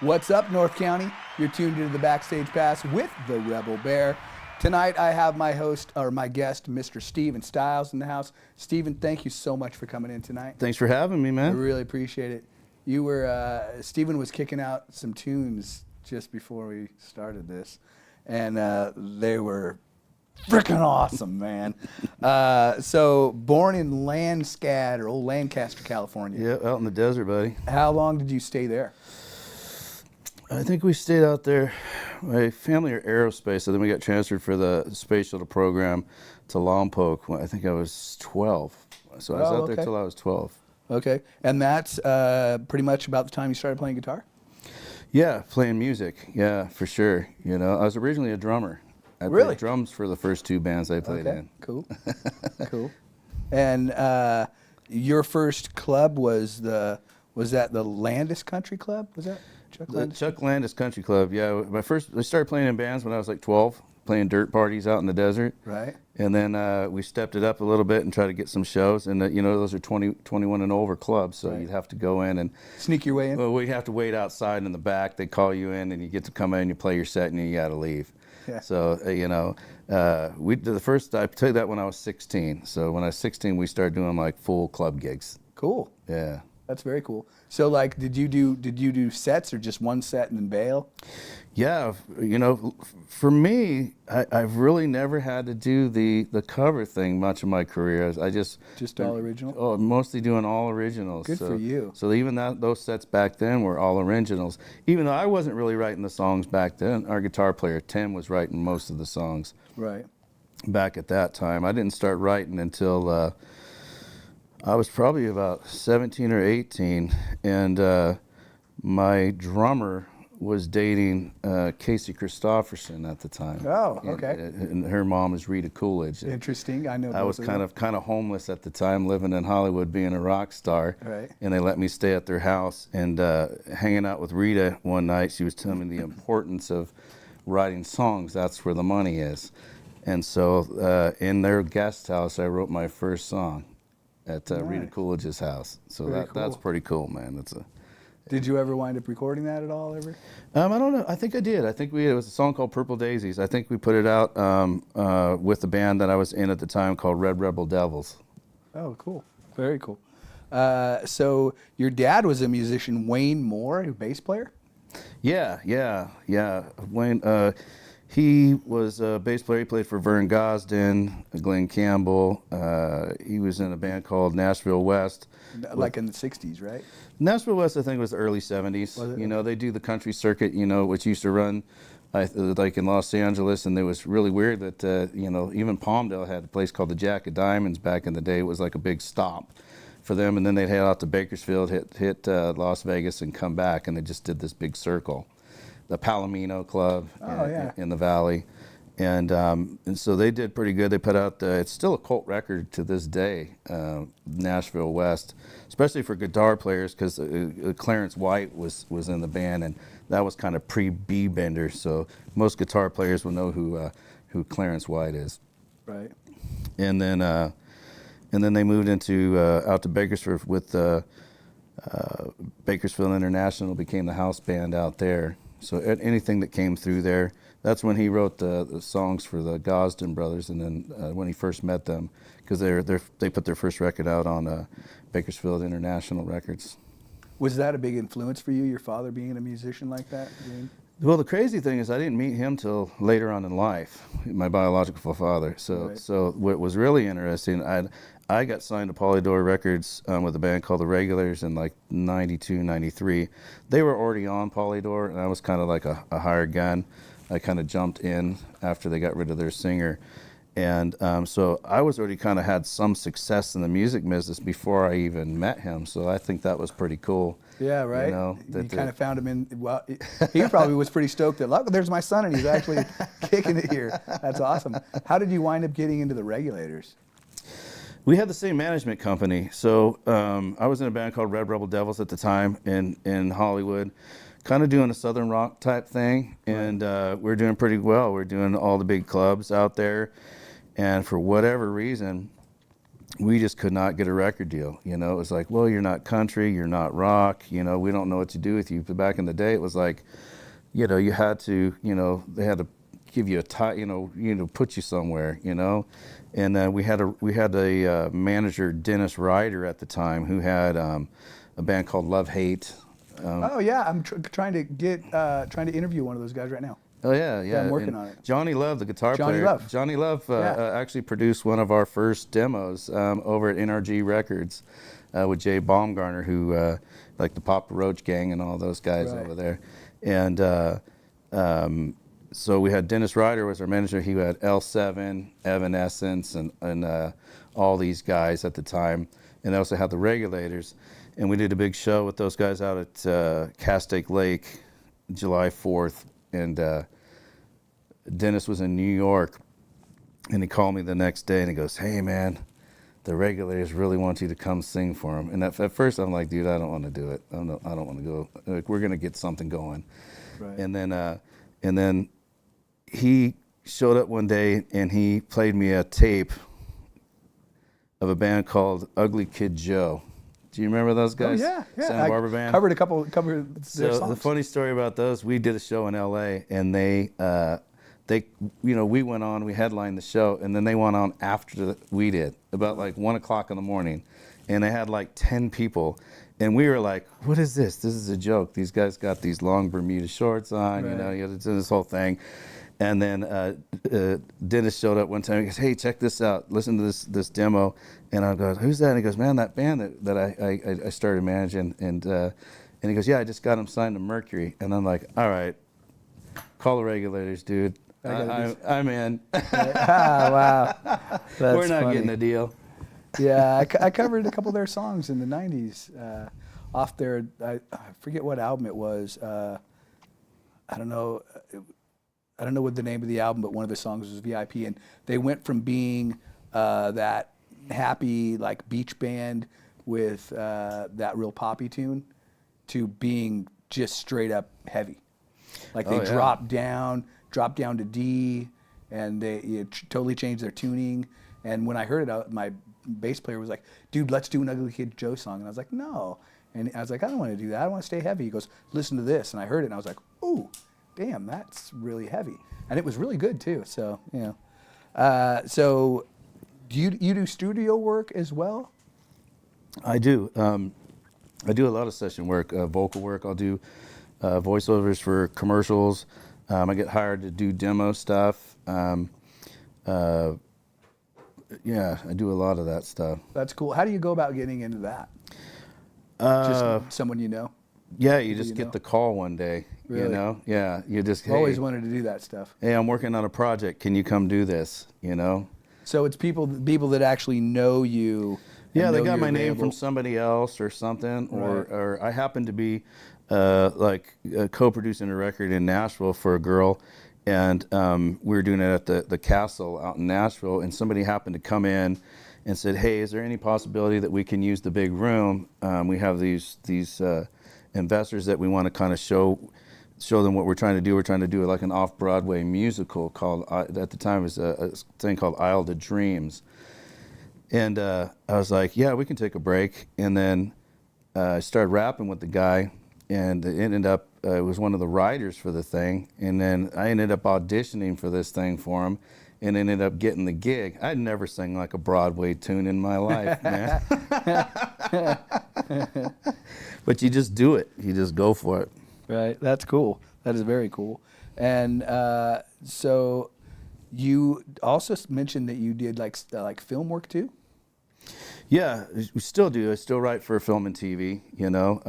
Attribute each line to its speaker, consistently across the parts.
Speaker 1: What's up, North County? You're tuned into the Backstage Pass with the Rebel Bear. Tonight, I have my guest, Mr. Steven Stiles in the house. Steven, thank you so much for coming in tonight.
Speaker 2: Thanks for having me, man.
Speaker 1: I really appreciate it. You were, Steven was kicking out some tunes just before we started this, and they were freaking awesome, man. So, born in old Lancaster, California.
Speaker 2: Yeah, out in the desert, buddy.
Speaker 1: How long did you stay there?
Speaker 2: I think we stayed out there. My family are aerospace, so then we got transferred for the space shuttle program to Lompoc when I think I was 12. So I was out there till I was 12.
Speaker 1: Okay, and that's pretty much about the time you started playing guitar?
Speaker 2: Yeah, playing music. Yeah, for sure. You know, I was originally a drummer. I
Speaker 1: Really?
Speaker 2: played drums for the first two bands I played in.
Speaker 1: Cool. Cool. And your first club was that the Landis Country Club? Was that Chuck Landis?
Speaker 2: Chuck Landis Country Club. Yeah, I started playing in bands when I was like 12, playing dirt parties out in the desert.
Speaker 1: Right.
Speaker 2: And then we stepped it up a little bit and tried to get some shows. And you know, those are 21 and over clubs, so you'd have to go in and
Speaker 1: sneak your way in.
Speaker 2: Well, we have to wait outside in the back. They call you in, and you get to come in, you play your set, and you got to leave.
Speaker 1: Yeah. So
Speaker 2: you know, we did the first. I played that when I was 16. So when I was 16, we started doing like full club gigs.
Speaker 1: Cool.
Speaker 2: Yeah.
Speaker 1: That's very cool. So, like, did you do sets or just one set and then bail?
Speaker 2: Yeah, you know, for me, I've really never had to do the cover thing much of my career. I just
Speaker 1: all original.
Speaker 2: Oh, mostly doing all originals.
Speaker 1: Good for you.
Speaker 2: So even those sets back then were all originals. Even though I wasn't really writing the songs back then, our guitar player Tim was writing most of the songs.
Speaker 1: Right.
Speaker 2: Back at that time, I didn't start writing until I was probably about 17 or 18, and my drummer was dating Casey Christopherson at the time.
Speaker 1: Oh, okay.
Speaker 2: And her mom is Rita Coolidge.
Speaker 1: Interesting. I know.
Speaker 2: I was kind of homeless at the time, living in Hollywood, being a rock star.
Speaker 1: Right.
Speaker 2: And they let me stay at their house, and hanging out with Rita one night, she was telling me the importance of writing songs. That's where the money is. And so in their guest house, I wrote my first song at Rita Coolidge's house. So that's pretty cool, man.
Speaker 1: Did you ever wind up recording that at all, ever?
Speaker 2: I don't know. I think I did. I think it was a song called Purple Daisies. I think we put it out with the band that I was in at the time called Red Rebel Devils.
Speaker 1: Oh, cool. Very cool. So your dad was a musician, Wayne Moore, a bass player?
Speaker 2: Yeah. Wayne, he was a bass player. He played for Vern Gosdin, Glenn Campbell. He was in a band called Nashville West.
Speaker 1: Like in the 60s, right?
Speaker 2: Nashville West, I think, was the early 70s.
Speaker 1: Was it?
Speaker 2: You know, they do the country circuit, you know, which used to run like in Los Angeles, and it was really weird that, you know, even Palmdale had a place called the Jack of Diamonds back in the day. It was like a big stop for them, and then they'd head out to Bakersfield, hit Las Vegas, and come back, and they just did this big circle. The Palomino Club in the Valley. And so they did pretty good. They put out, it's still a cult record to this day, Nashville West, especially for guitar players, because Clarence White was in the band, and that was kind of pre-B-Bender, so most guitar players will know who Clarence White is.
Speaker 1: Right.
Speaker 2: And then they moved into out to Bakersfield with Bakersfield International, became the house band out there. So anything that came through there, that's when he wrote the songs for the Gosden brothers, and then when he first met them, because they put their first record out on Bakersfield International Records.
Speaker 1: Was that a big influence for you, your father being a musician like that?
Speaker 2: Well, the crazy thing is I didn't meet him till later on in life, my biological father. So what was really interesting, I got signed to Polydor Records with a band called The Regulars in like 92, 93. They were already on Polydor, and I was kind of like a hired gun. I kind of jumped in after they got rid of their singer. And so I was already kind of had some success in the music business before I even met him. So I think that was pretty cool.
Speaker 1: Yeah, right.
Speaker 2: You know,
Speaker 1: you kind of found him in, well, he probably was pretty stoked that, look, there's my son and he's actually kicking it here. That's awesome. How did you wind up getting into the Regulators?
Speaker 2: We had the same management company. So I was in a band called Red Rebel Devils at the time in Hollywood, kind of doing a Southern rock type thing. And we're doing pretty well. We're doing all the big clubs out there. And for whatever reason, we just could not get a record deal. You know, it was like, well, you're not country, you're not rock, you know, we don't know what to do with you. But back in the day, it was like, you know, you had to, you know, they had to give you a tie, you know, put you somewhere, you know. And we had a manager, Dennis Ryder, at the time, who had a band called Love Hate.
Speaker 1: Oh yeah, I'm trying to interview one of those guys right now.
Speaker 2: Oh yeah, yeah.
Speaker 1: I'm working on it.
Speaker 2: Johnny Love, the guitar
Speaker 1: Johnny
Speaker 2: player.
Speaker 1: Love.
Speaker 2: Johnny Love
Speaker 1: Yeah.
Speaker 2: actually produced one of our first demos over at NRG Records with Jay Baumgartner, who like the Papa Roach Gang and all those guys
Speaker 1: Right.
Speaker 2: over there. And so we had Dennis Ryder was our manager. He had L7, Evanescence, and all these guys at the time. And they also had the Regulators. And we did a big show with those guys out at Castake Lake, July 4th. And Dennis was in New York, and he called me the next day, and he goes, "Hey, man, the Regulators really want you to come sing for them." And at first, I'm like, "Dude, I don't want to do it. I don't want to go. Like, we're gonna get something going."
Speaker 1: Right.
Speaker 2: And then he showed up one day, and he played me a tape of a band called Ugly Kid Joe. Do you remember those guys?
Speaker 1: Oh, yeah.
Speaker 2: Santa Barbara band.
Speaker 1: Covered their
Speaker 2: So
Speaker 1: songs.
Speaker 2: the funny story about those, we did a show in L.A. and they, you know, we went on, we headlined the show, and then they went on after we did, about like 1 o'clock in the morning, and they had like 10 people, and we were like, "What is this? This is a joke. These guys got these long Bermuda shorts on, you know, it's this whole thing." And then Dennis showed up one time. He goes, "Hey, check this out. Listen to this demo." And I go, "Who's that?" And he goes, "Man, that band that I started managing." And he goes, "Yeah, I just got him signed to Mercury." And I'm like, "All right, call the Regulators, dude. I'm in."
Speaker 1: Wow. That's
Speaker 2: We're not
Speaker 1: funny.
Speaker 2: getting a deal.
Speaker 1: Yeah, I covered a couple of their songs in the '90s off their. I forget what album it was. I don't know. I don't know what the name of the album, but one of the songs was VIP, and they went from being that happy like beach band with that real poppy tune to being just straight up heavy. Like they dropped down to D, and they totally changed their tuning. And when I heard it, my bass player was like, "Dude, let's do an Ugly Kid Joe song." And I was like, "No." And I was like, "I don't want to do that. I want to stay heavy." He goes, "Listen to this." And I heard it, and I was like, "Ooh, damn, that's really heavy." And it was really good too. So, you know. So do you do studio work as well?
Speaker 2: I do. I do a lot of session work, vocal work. I'll do voiceovers for commercials. I get hired to do demo stuff. Yeah, I do a lot of that stuff.
Speaker 1: That's cool. How do you go about getting into that? Just someone you know?
Speaker 2: Yeah, you just
Speaker 1: you
Speaker 2: get
Speaker 1: know?
Speaker 2: the call one day,
Speaker 1: Really?
Speaker 2: you know? Yeah, you just,
Speaker 1: I've always wanted to do that stuff.
Speaker 2: hey, I'm working on a project. Can you come do this, you know?
Speaker 1: So it's people that actually know you.
Speaker 2: Yeah,
Speaker 1: and
Speaker 2: they
Speaker 1: know
Speaker 2: got
Speaker 1: you're
Speaker 2: my name
Speaker 1: available.
Speaker 2: from somebody else or something,
Speaker 1: Right.
Speaker 2: or I happen to be like co-producing a record in Nashville for a girl, and we were doing it at the Castle out in Nashville, and somebody happened to come in and said, "Hey, is there any possibility that we can use the big room? We have these investors that we want to kind of show them what we're trying to do. We're trying to do like an off-Broadway musical called, at the time it was a thing called Isle to Dreams." And I was like, "Yeah, we can take a break." And then I started rapping with the guy, and it ended up, it was one of the writers for the thing. And then I ended up auditioning for this thing for him and ended up getting the gig. I'd never sang like a Broadway tune in my life, man. But you just do it. You just go for it.
Speaker 1: Right. That's cool. That is very cool. And so you also mentioned that you did like film work too?
Speaker 2: Yeah, we still do. I still write for film and TV, you know.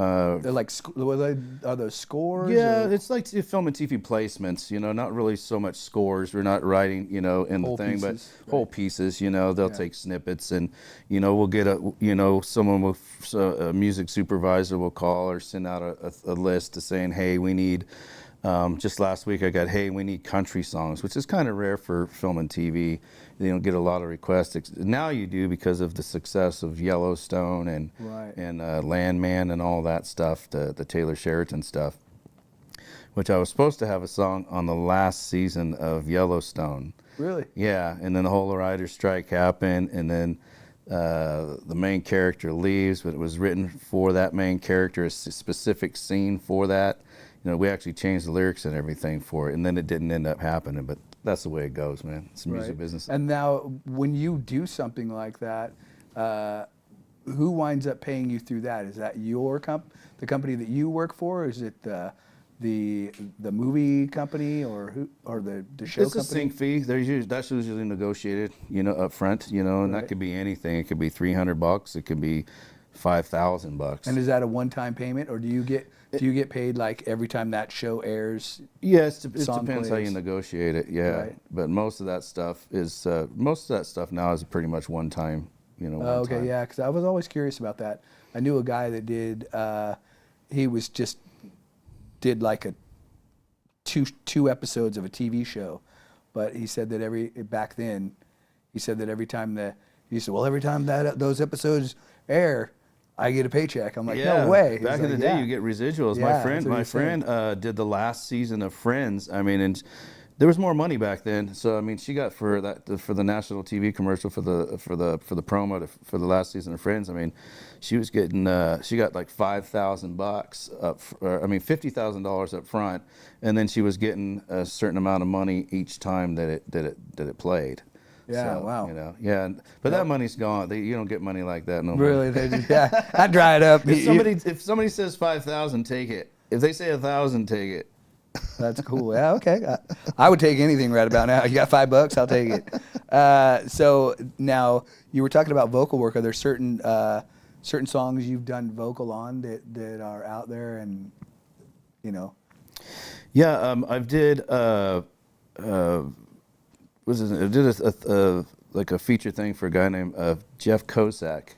Speaker 1: They're like, are those scores?
Speaker 2: Yeah,
Speaker 1: or
Speaker 2: it's like film and TV placements, you know, not really so much scores. We're not writing, you know, in
Speaker 1: Whole
Speaker 2: the thing,
Speaker 1: pieces,
Speaker 2: but whole pieces, you know, they'll
Speaker 1: Yeah.
Speaker 2: take snippets and, you know, we'll get someone with a music supervisor will call or send out a list to saying, "Hey, we need," just last week I got, "Hey, we need country songs," which is kind of rare for film and TV. You don't get a lot of requests. Now you do because of the success of Yellowstone and
Speaker 1: Right.
Speaker 2: and Landman and all that stuff, the Taylor Sheridan stuff, which I was supposed to have a song on the last season of Yellowstone.
Speaker 1: Really?
Speaker 2: Yeah, and then the whole writer's strike happened, and then the main character leaves, but it was written for that main character, a specific scene for that. You know, we actually changed the lyrics and everything for it, and then it didn't end up happening, but that's the way it goes, man. It's music business.
Speaker 1: And now, when you do something like that, who winds up paying you through that? Is that your the company that you work for, or is it the movie company, or who, or the show
Speaker 2: it's
Speaker 1: company?
Speaker 2: It's a sync fee. That's usually negotiated, you know, up front, you know, and that could be anything. It could be $300. It could be $5,000.
Speaker 1: And is that a one-time payment, or do you get paid like every time that show airs?
Speaker 2: Yes, it depends how you negotiate it. Yeah,
Speaker 1: right.
Speaker 2: But most of that stuff now is pretty much one time. You know.
Speaker 1: Okay,
Speaker 2: time.
Speaker 1: yeah, because I was always curious about that. I knew a guy that did. He was just did like a two episodes of a TV show, but he said that every time that those episodes air, I get a paycheck. I'm like, no way.
Speaker 2: Back in the day, you get residuals.
Speaker 1: Yeah,
Speaker 2: my friend did the last season of Friends. I mean, and there was more money back then. So I mean, she got for the national TV commercial for the promo for the last season of Friends. I mean, she was getting she got like $5,000 $50,000 up front, and then she was getting a certain amount of money each time that it played.
Speaker 1: Yeah,
Speaker 2: so,
Speaker 1: wow.
Speaker 2: You know, yeah, but that money's gone. You don't get money like that no more.
Speaker 1: Really? Yeah, I dry it up.
Speaker 2: If somebody says 5,000, take it. If they say 1,000, take it.
Speaker 1: That's cool. Yeah, okay. I would take anything right about now. You got $5, I'll take it. So now you were talking about vocal work. Are there certain songs you've done vocal on that are out there, and you know?
Speaker 2: Yeah, I did. I did like a feature thing for a guy named Jeff Kosak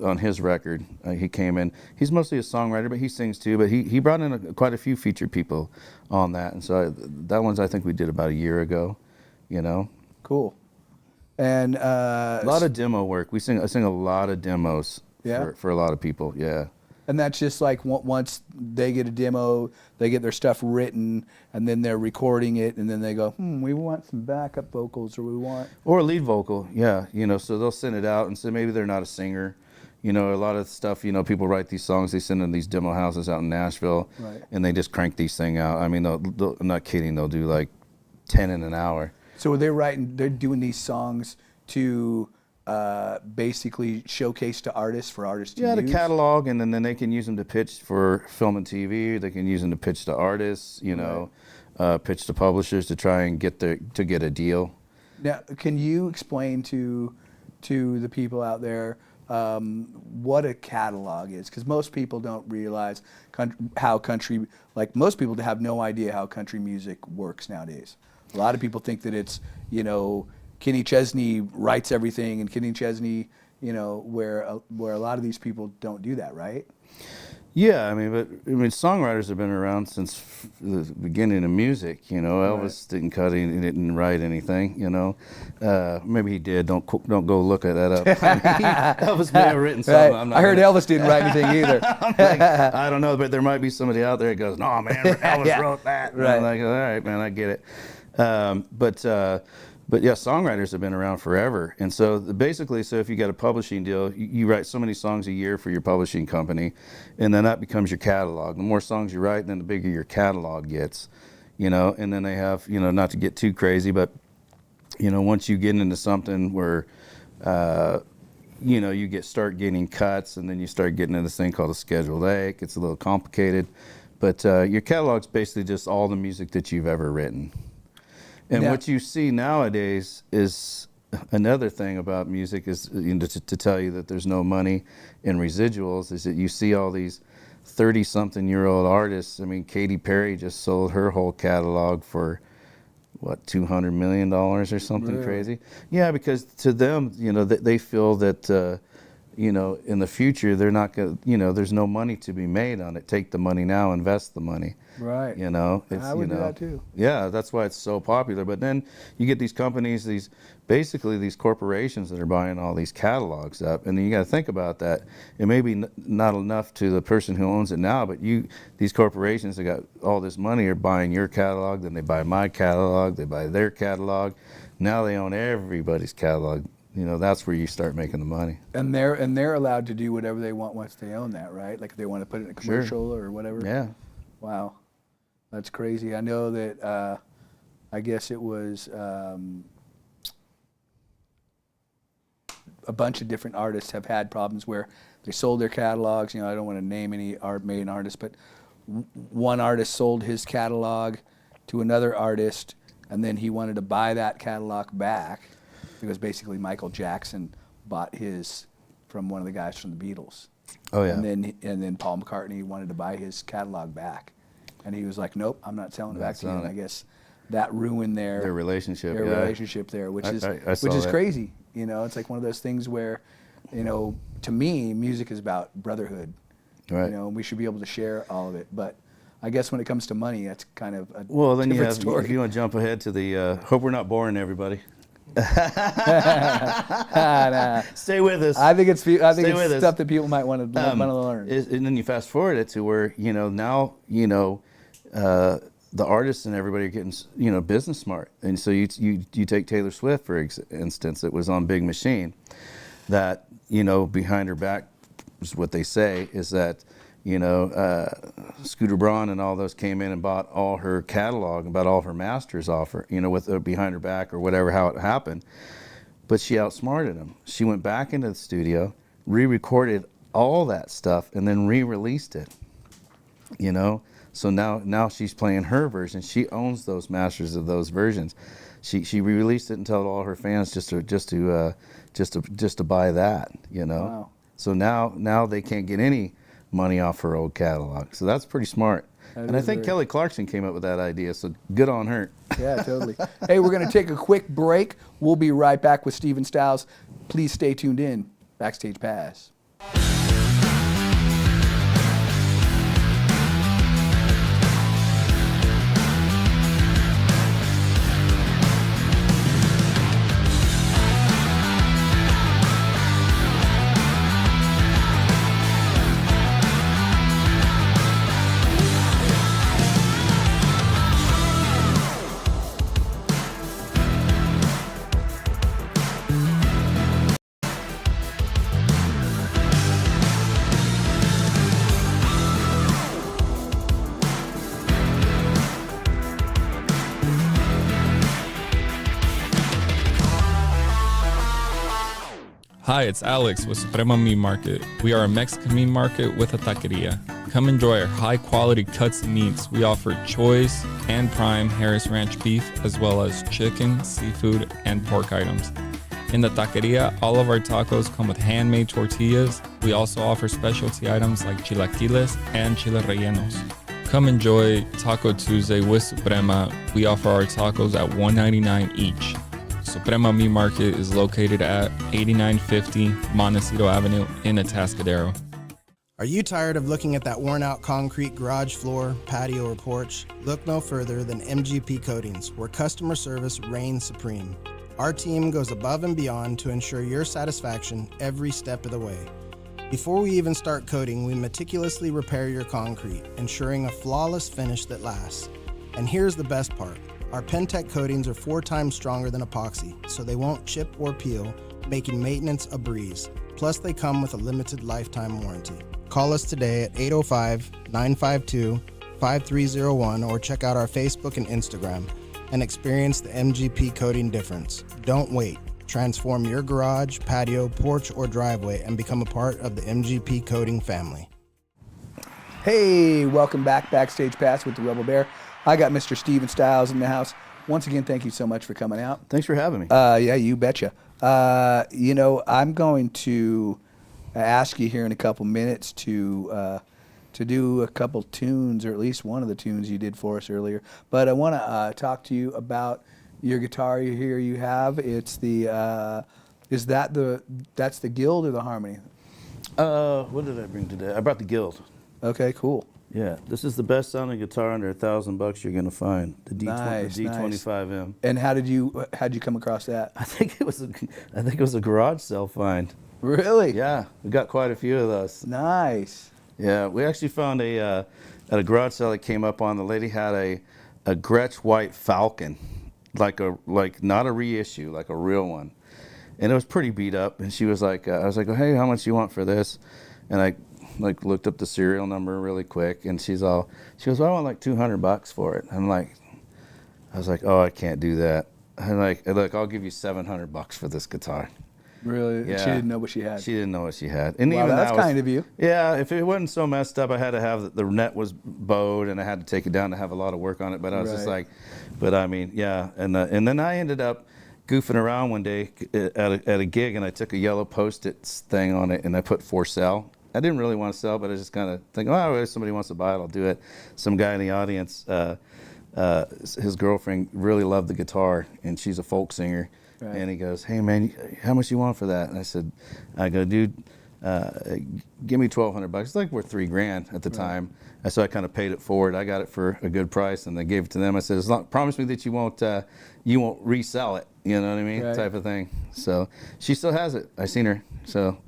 Speaker 2: on his record. He came in. He's mostly a songwriter, but he sings too. But he brought in quite a few featured people on that, and so that one's I think we did about a year ago. You know.
Speaker 1: Cool. And
Speaker 2: a lot of demo work. I sing a lot of demos.
Speaker 1: Yeah.
Speaker 2: For a lot of people. Yeah.
Speaker 1: And that's just like once they get a demo, they get their stuff written, and then they're recording it, and then they go, we want some backup vocals, or
Speaker 2: a lead vocal, yeah. You know, so they'll send it out and say maybe they're not a singer. You know, a lot of stuff, you know, people write these songs, they send them these demo houses out in Nashville,
Speaker 1: right.
Speaker 2: And they just crank these things out. I mean, I'm not kidding, they'll do like 10 in an hour.
Speaker 1: So they're doing these songs to basically showcase to artists for artists to use?
Speaker 2: The catalog, and then they can use them to pitch for film and TV. They can use them to pitch to artists, you know, pitch to publishers to try and get a deal. Now,
Speaker 1: can you explain to the people out there what a catalog is? Because most people don't realize how country, like most people have no idea how country music works nowadays. A lot of people think that it's, you know, Kenny Chesney writes everything, and Kenny Chesney, you know, where a lot of these people don't do that, right?
Speaker 2: Yeah, I mean, songwriters have been around since the beginning of music. You know, Elvis didn't cut any, he didn't write anything. You know, maybe he did. Don't go look at that up. Elvis may have written something.
Speaker 1: Right. I heard Elvis didn't write anything either.
Speaker 2: I'm like, I don't know, but there might be somebody out there that goes, "No, man, Elvis wrote that." Right. I'm like, all right, man, I get it. But yeah, songwriters have been around forever. And so basically, if you got a publishing deal, you write so many songs a year for your publishing company, and then that becomes your catalog. The more songs you write, then the bigger your catalog gets, you know. And then they have, you know, not to get too crazy, but, you know, once you get into something where, you know, you start getting cuts, and then you start getting into this thing called a Schedule A. It gets a little complicated. But your catalog's basically just all the music that you've ever written. And what you see nowadays is another thing about music is, you know, to tell you that there's no money in residuals, is that you see all these 30-something-year-old artists. I mean, Katy Perry just sold her whole catalog for, what, $200 million or something crazy? Yeah, because to them, you know, they feel that, you know, in the future, they're not going to, you know, there's no money to be made on it. Take the money now, invest the money. Right. You know, it's,
Speaker 1: I would do that too.
Speaker 2: Yeah, that's why it's so popular. But then you get these companies, these corporations that are buying all these catalogs up, and then you got to think about that. It may be not enough to the person who owns it now, but these corporations that got all this money are buying your catalog, then they buy my catalog, they buy their catalog. Now they own everybody's catalog. that's where you start making the money.
Speaker 1: And they're allowed to do whatever they want once they own that, right? Like if they want to put it in a commercial or whatever.
Speaker 2: Yeah.
Speaker 1: Wow, that's crazy. I know that. I guess it was a bunch of different artists have had problems where they sold their catalogs. I don't want to name any main artists, but one artist sold his catalog to another artist, and then he wanted to buy that catalog back because basically Michael Jackson bought his from one of the guys from the Beatles.
Speaker 2: Oh yeah.
Speaker 1: And then Paul McCartney wanted to buy his catalog back, and he was like, "Nope, I'm not selling it back to you." And I guess that ruined their
Speaker 2: relationship.
Speaker 1: Relationship there, which is crazy. It's like one of those things where, to me, music is about brotherhood.
Speaker 2: Right.
Speaker 1: We should be able to share all of it. But I guess when it comes to money, that's kind of a
Speaker 2: then
Speaker 1: different story.
Speaker 2: If you want to jump ahead to the, hope we're not boring everybody.
Speaker 1: Nah.
Speaker 2: Stay with us.
Speaker 1: I think it's stuff that people might want to learn.
Speaker 2: And then you fast forward it to where now the artists and everybody are getting business smart. And so you take Taylor Swift for instance. It was on Big Machine that behind her back is what they say is that Scooter Braun and all those came in and bought all her catalog and bought all her masters off her, with behind her back or whatever, how it happened. But she outsmarted him. She went back into the studio, re-recorded all that stuff, and then re-released it. So now she's playing her version. She owns those masters of those versions. She re-released it and told all her fans just to buy that.
Speaker 1: Wow.
Speaker 2: So now they can't get any money off her old catalog. So that's pretty smart. And I think Kelly Clarkson came up with that idea, so good on her.
Speaker 1: Yeah, totally. Hey, we're going to take a quick break. We'll be right back with Steven Styles. Please stay tuned in. Backstage Pass.
Speaker 3: Hi, it's Alex with Suprema Meat Market. We are a Mexican meat market with a taqueria. Come enjoy our high-quality cuts and meats. We offer choice and prime Harris Ranch beef, as well as chicken, seafood, and pork items. In the taqueria, all of our tacos come with handmade tortillas. We also offer specialty items like chilaquiles and chile rellenos. Come enjoy Taco Tuesday with Suprema. We offer our tacos at $1.99 each. Suprema Meat Market is located at 8950 Montecito Avenue in Atascadero.
Speaker 4: Are you tired of looking at that worn-out concrete garage floor, patio, or porch? Look no further than MGP Coatings, where customer service reigns supreme. Our team goes above and beyond to ensure your satisfaction every step of the way. Before we even start coating, we meticulously repair your concrete, ensuring a flawless finish that lasts. And here's the best part. Our Pentec coatings are 4 times stronger than epoxy, so they won't chip or peel, making maintenance a breeze. Plus, they come with a limited lifetime warranty. Call us today at 805-952-5301 or check out our Facebook and Instagram and experience the MGP coating difference. Don't wait. Transform your garage, patio, porch, or driveway and become a part of the MGP coating family.
Speaker 1: Hey, welcome back. Backstage Pass with the Rebel Bear. I got Mr. Steven Styles in the house. Once again, thank you so much for coming out.
Speaker 2: Thanks for having me.
Speaker 1: Yeah, you betcha. I'm going to ask you here in a couple minutes to do a couple tunes, or at least one of the tunes you did for us earlier. But I want to talk to you about your guitar here you have. It's the that's the Guild or the Harmony?
Speaker 2: What did I bring today? I brought the Guild.
Speaker 1: Okay, cool.
Speaker 2: Yeah, this is the best sounding guitar under $1,000 you're gonna find. The D25M.
Speaker 1: And how'd you come across that?
Speaker 2: I think it was a garage sale find.
Speaker 1: Really?
Speaker 2: Yeah, we got quite a few of those.
Speaker 1: Nice.
Speaker 2: Yeah, we actually found at a garage sale that came up on. The lady had a Gretsch White Falcon, like not a reissue, like a real one. and it was pretty beat up. And she was like, I was like, oh, hey, how much do you want for this? And I like looked up the serial number really quick, and she goes, well, I want like $200 for it. I'm like, I was like, oh, I can't do that. I'm like, look, I'll give you $700 for this guitar.
Speaker 1: Really?
Speaker 2: Yeah.
Speaker 1: She didn't know what she had.
Speaker 2: She didn't know what she had. And
Speaker 1: wow,
Speaker 2: even
Speaker 1: that's kind of you.
Speaker 2: Yeah, if it wasn't so messed up, I had to have the net was bowed, and I had to take it down to have a lot of work on it. But I was just like, but I mean, yeah. And then I ended up goofing around one day at a gig, and I took a yellow Post-it thing on it, and I put for sale. I didn't really want to sell, but I just kind of think, oh, if somebody wants to buy it, I'll do it. Some guy in the audience, his girlfriend really loved the guitar, and she's a folk singer. Right. And he goes, hey, man, how much you want for that? And I go, dude, give me $1,200. It's like worth $3,000 at the time. And so I kind of paid it forward. I got it for a good price, and I gave it to them. I said, promise me that you won't resell it, you know what I mean, type of thing. So she still has it. I seen her. So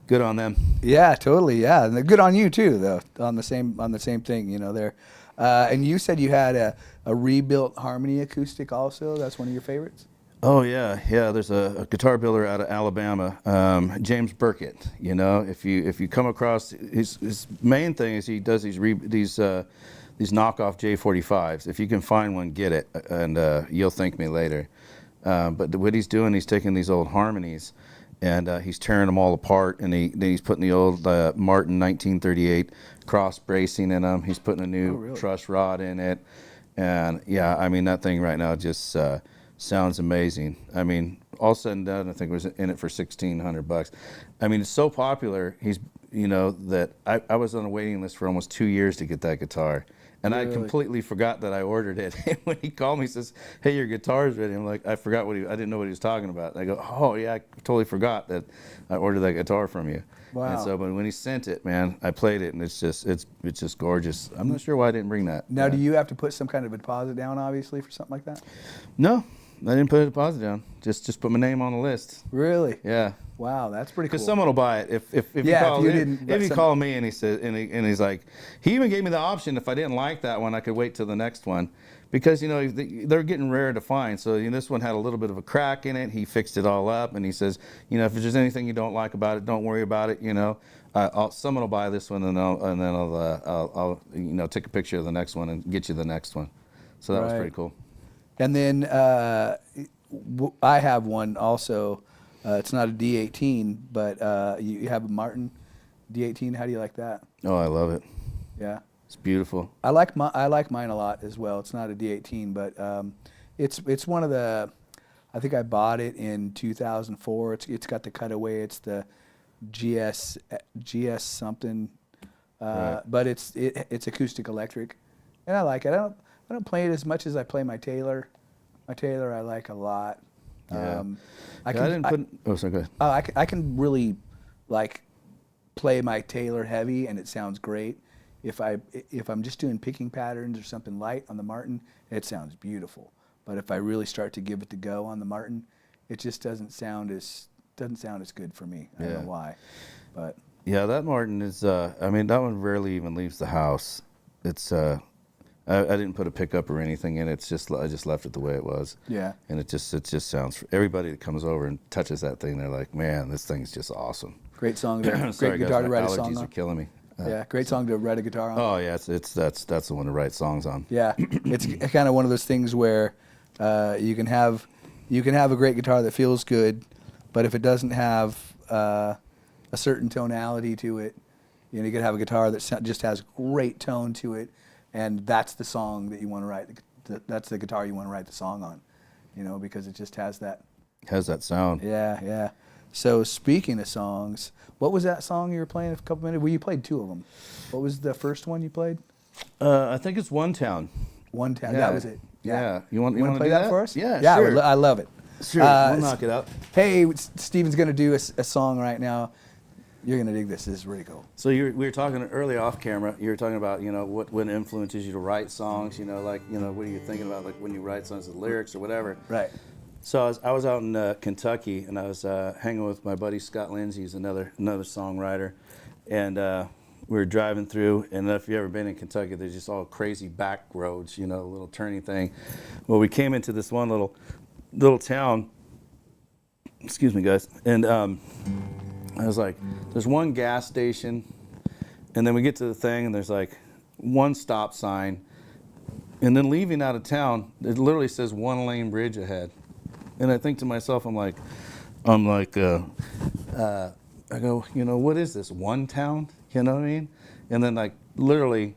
Speaker 2: good on them.
Speaker 1: Yeah, totally. Yeah, and good on you too, though. On the same thing, you know. There, and you said you had a rebuilt Harmony acoustic also. That's one of your favorites.
Speaker 2: Oh yeah. There's a guitar builder out of Alabama, James Burkett. You know, if you come across his main thing is he does these knockoff J45s. If you can find one, get it, and you'll thank me later. But what he's doing, he's taking these old Harmonies, and he's tearing them all apart, and he's putting the old Martin 1938 cross bracing in them. He's putting a new truss rod in it, and yeah, I mean that thing right now just sounds amazing. I mean, all said and done, I think it was in it for $1,600. I mean, it's so popular. That I was on a waiting list for almost 2 years to get that guitar. And I completely forgot that I ordered it. And when he called me, he says, hey, your guitar's ready. I'm like, I didn't know what he was talking about. And I go, oh yeah, I totally forgot that I ordered that guitar from you. Wow. And so, but when he sent it, man, I played it, and it's just gorgeous. I'm not sure why I didn't bring that.
Speaker 1: Now, do you have to put some kind of a deposit down, obviously, for something like that?
Speaker 2: No, I didn't put a deposit down. Just put my name on the list.
Speaker 1: Really?
Speaker 2: Yeah.
Speaker 1: Wow, that's pretty cool.
Speaker 2: Because someone will buy it if you call me and he says and he's like, he even gave me the option if I didn't like that one, I could wait till the next one, because they're getting rare to find. So this one had a little bit of a crack in it. He fixed it all up, and he says, if there's anything you don't like about it, don't worry about it. Someone will buy this one, and then I'll take a picture of the next one and get you the next one. So that was pretty cool.
Speaker 1: And then I have one also. It's not a D18, but you have a Martin D18. How do you like that?
Speaker 2: Oh, I love it.
Speaker 1: Yeah,
Speaker 2: it's beautiful.
Speaker 1: I like mine a lot as well. It's not a D18, but it's one of the. I think I bought it in 2004. It's got the cutaway. It's the GS something, but it's acoustic electric, and I like it. I don't play it as much as I play my Taylor. My Taylor I like a lot.
Speaker 2: Yeah.
Speaker 1: Sorry, go ahead. I can really play my Taylor heavy, and it sounds great. If I'm just doing picking patterns or something light on the Martin, it sounds beautiful. But if I really start to give it the go on the Martin, it just doesn't sound as good for me. I don't know why, but
Speaker 2: yeah, that Martin is. That one rarely even leaves the house. It's. I didn't put a pickup or anything in it. I just left it the way it was. Yeah. And it just sounds. Everybody that comes over and touches that thing, they're like, "Man, this thing's just awesome."
Speaker 1: Great song there.
Speaker 2: Sorry,
Speaker 1: great guitar to write a song on.
Speaker 2: Allergies are killing me.
Speaker 1: Yeah, great song to write a guitar on.
Speaker 2: Oh yeah, that's the one to write songs on.
Speaker 1: Yeah, it's kind of one of those things where you can have a great guitar that feels good, but if it doesn't have a certain tonality to it, you can have a guitar that just has great tone to it. And that's the song that you want to write. That's the guitar you want to write the song on, because it just has that.
Speaker 2: Has that sound.
Speaker 1: Yeah, yeah. So speaking of songs, what was that song you were playing a couple minutes? Well, you played two of them. What was the first one you played?
Speaker 2: I think it's One Town.
Speaker 1: One Town. Yeah. That was it.
Speaker 2: Yeah. You want to
Speaker 1: play that for us?
Speaker 2: Yeah.
Speaker 1: Yeah.
Speaker 2: Sure.
Speaker 1: I love it.
Speaker 2: Sure. We'll knock it out.
Speaker 1: Hey, Steven's gonna do a song right now. You're gonna dig this. This is really cool.
Speaker 2: So we were talking early off camera. You were talking about what influences you to write songs. What are you thinking about when you write songs, the lyrics or whatever. Right. So I was out in Kentucky, and I was hanging with my buddy Scott Lindsay, who's another songwriter, and we were driving through. And if you've ever been in Kentucky, there's just all crazy back roads, a little turning thing. Well, we came into this one little town. excuse me, guys. And I was like, there's one gas station, and then we get to the thing, and there's like one stop sign, and then leaving out of town, it literally says 1-lane bridge ahead. And I think to myself, I go, you know, what is this, One Town? You know what I mean? And then like literally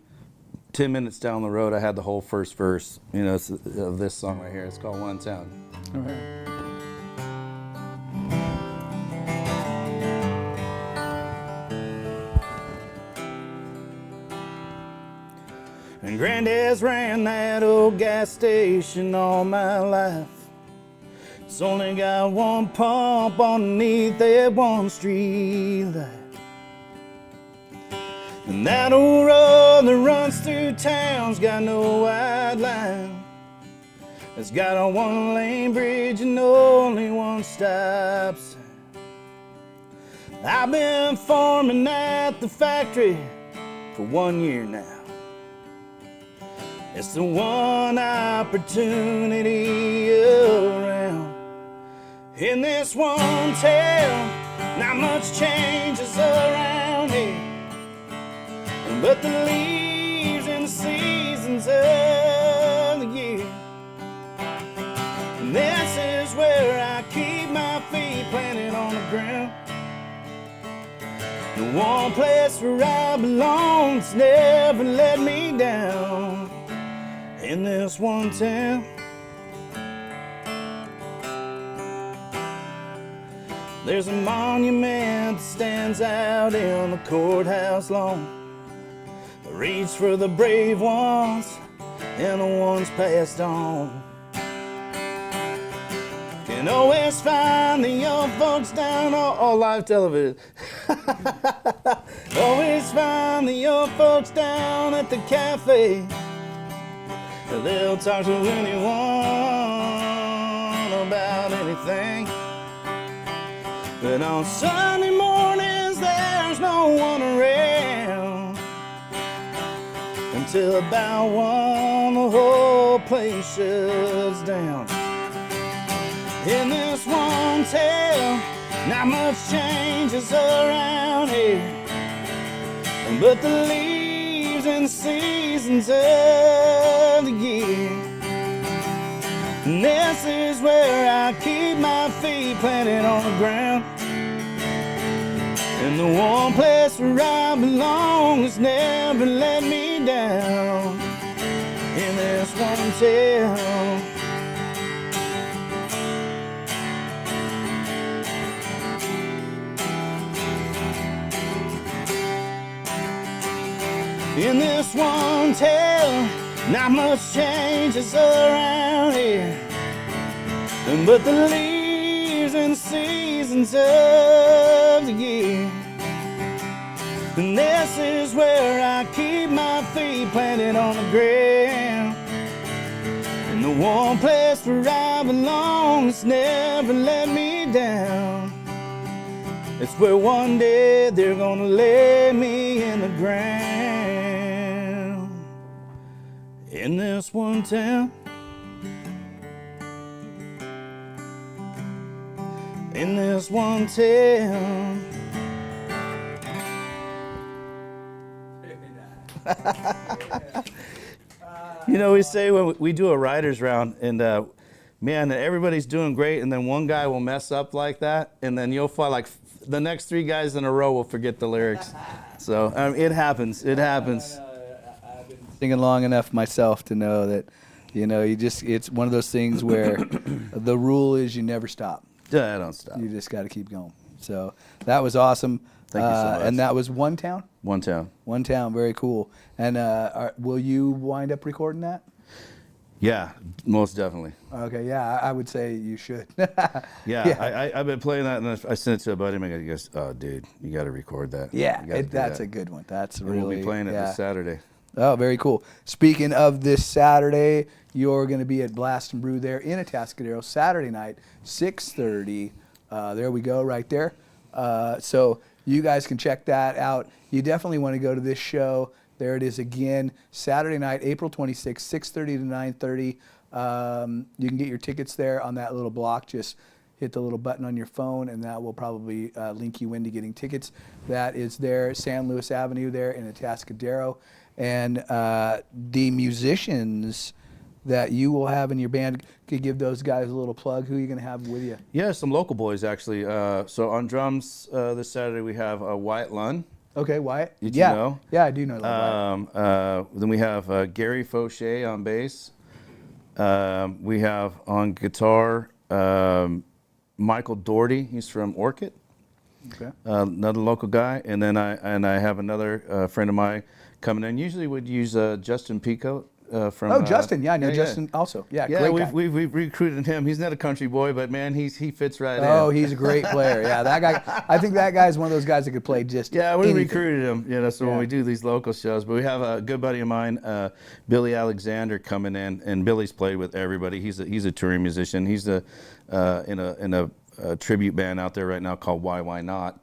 Speaker 2: 10 minutes down the road, I had the whole first verse, you know, of this song right here. It's called One Town.
Speaker 1: All right.
Speaker 2: And Granddad's ran that old gas station all my life. It's only got one pump underneath that one street light. And that old road that runs through town's got no wide line. It's got a 1-lane bridge and only one stop sign. I've been farming at the factory for 1 year now. It's the one opportunity around. In this one town, not much changes around here, but the leaves and the seasons of the year. And this is where I keep my feet planted on the ground. The one place where I belong that's never let me down. In this one town, there's a monument that stands out in the courthouse lawn. Reach for the brave ones and the ones passed on. Can always find the young folks down all live television. Always find the young folks down at the cafe. They'll talk to anyone about anything. But on Sunday mornings there's no one around. Until about 1 the whole place shuts down. In this one town, not much changes around here, but the leaves and the seasons of the year. And this is where I keep my feet planted on the ground. And the one place where I belong has never let me down. In this one town. In this one town, not much changes around here, but the leaves and the seasons of the year. And this is where I keep my feet planted on the ground. And the one place where I belong has never let me down. It's where one day they're gonna lay me in the ground. In this one town. In this one town. You know, we say when we do a writer's round, and man, everybody's doing great, and then one guy will mess up like that, and then you'll find like the next 3 guys in a row will forget the lyrics. So it happens. It happens.
Speaker 1: I've been singing long enough myself to know that, you know, it's one of those things where the rule is you never stop.
Speaker 2: Yeah, I don't stop.
Speaker 1: You just got to keep going. So that was awesome.
Speaker 2: Thank you so much.
Speaker 1: And that was One Town?
Speaker 2: One town.
Speaker 1: One Town, very cool. And will you wind up recording that?
Speaker 2: Yeah, most definitely.
Speaker 1: Okay, yeah, I would say you should.
Speaker 2: Yeah. I've been playing that, and I sent it to a buddy, and he goes, "Oh, dude, you got to record that."
Speaker 1: Yeah,
Speaker 2: You gotta do
Speaker 1: that's
Speaker 2: that.
Speaker 1: a good one. That's
Speaker 2: And
Speaker 1: really.
Speaker 2: we'll be playing it this Saturday.
Speaker 1: Oh, very cool. Speaking of this Saturday, you're going to be at Blast and Brew there in Atascadero Saturday night, 6:30. There we go, right there. So you guys can check that out. You definitely want to go to this show. There it is again, Saturday night, April 26th, 6:30 to 9:30. You can get your tickets there on that little block. Just hit the little button on your phone, and that will probably link you into getting tickets. That is there, San Luis Avenue there in Atascadero. And the musicians that you will have in your band, could give those guys a little plug. Who are you going to have with you?
Speaker 2: Yeah, some local boys, actually. So on drums this Saturday, we have Wyatt Lunn.
Speaker 1: Okay, Wyatt.
Speaker 2: Did you know?
Speaker 1: Yeah, I do know Wyatt.
Speaker 2: Then we have Gary Fauché on bass. We have on guitar Michael Doherty. He's from Orchid.
Speaker 1: Okay.
Speaker 2: Another local guy. And then I have another friend of mine coming in. Usually would use Justin Pico. From
Speaker 1: Justin. Yeah, I know Justin also. Yeah,
Speaker 2: yeah,
Speaker 1: great guy.
Speaker 2: we've recruited him. He's not a country boy, but man, he fits right in.
Speaker 1: Oh, he's a great player. Yeah, that guy. I think that guy is one of those guys that could play just.
Speaker 2: Yeah, we
Speaker 1: anything.
Speaker 2: recruited him. So when we do these local shows, but we have a good buddy of mine, Billy Alexander, coming in, and Billy's played with everybody. He's a touring musician. He's in a tribute band out there right now called Why Not.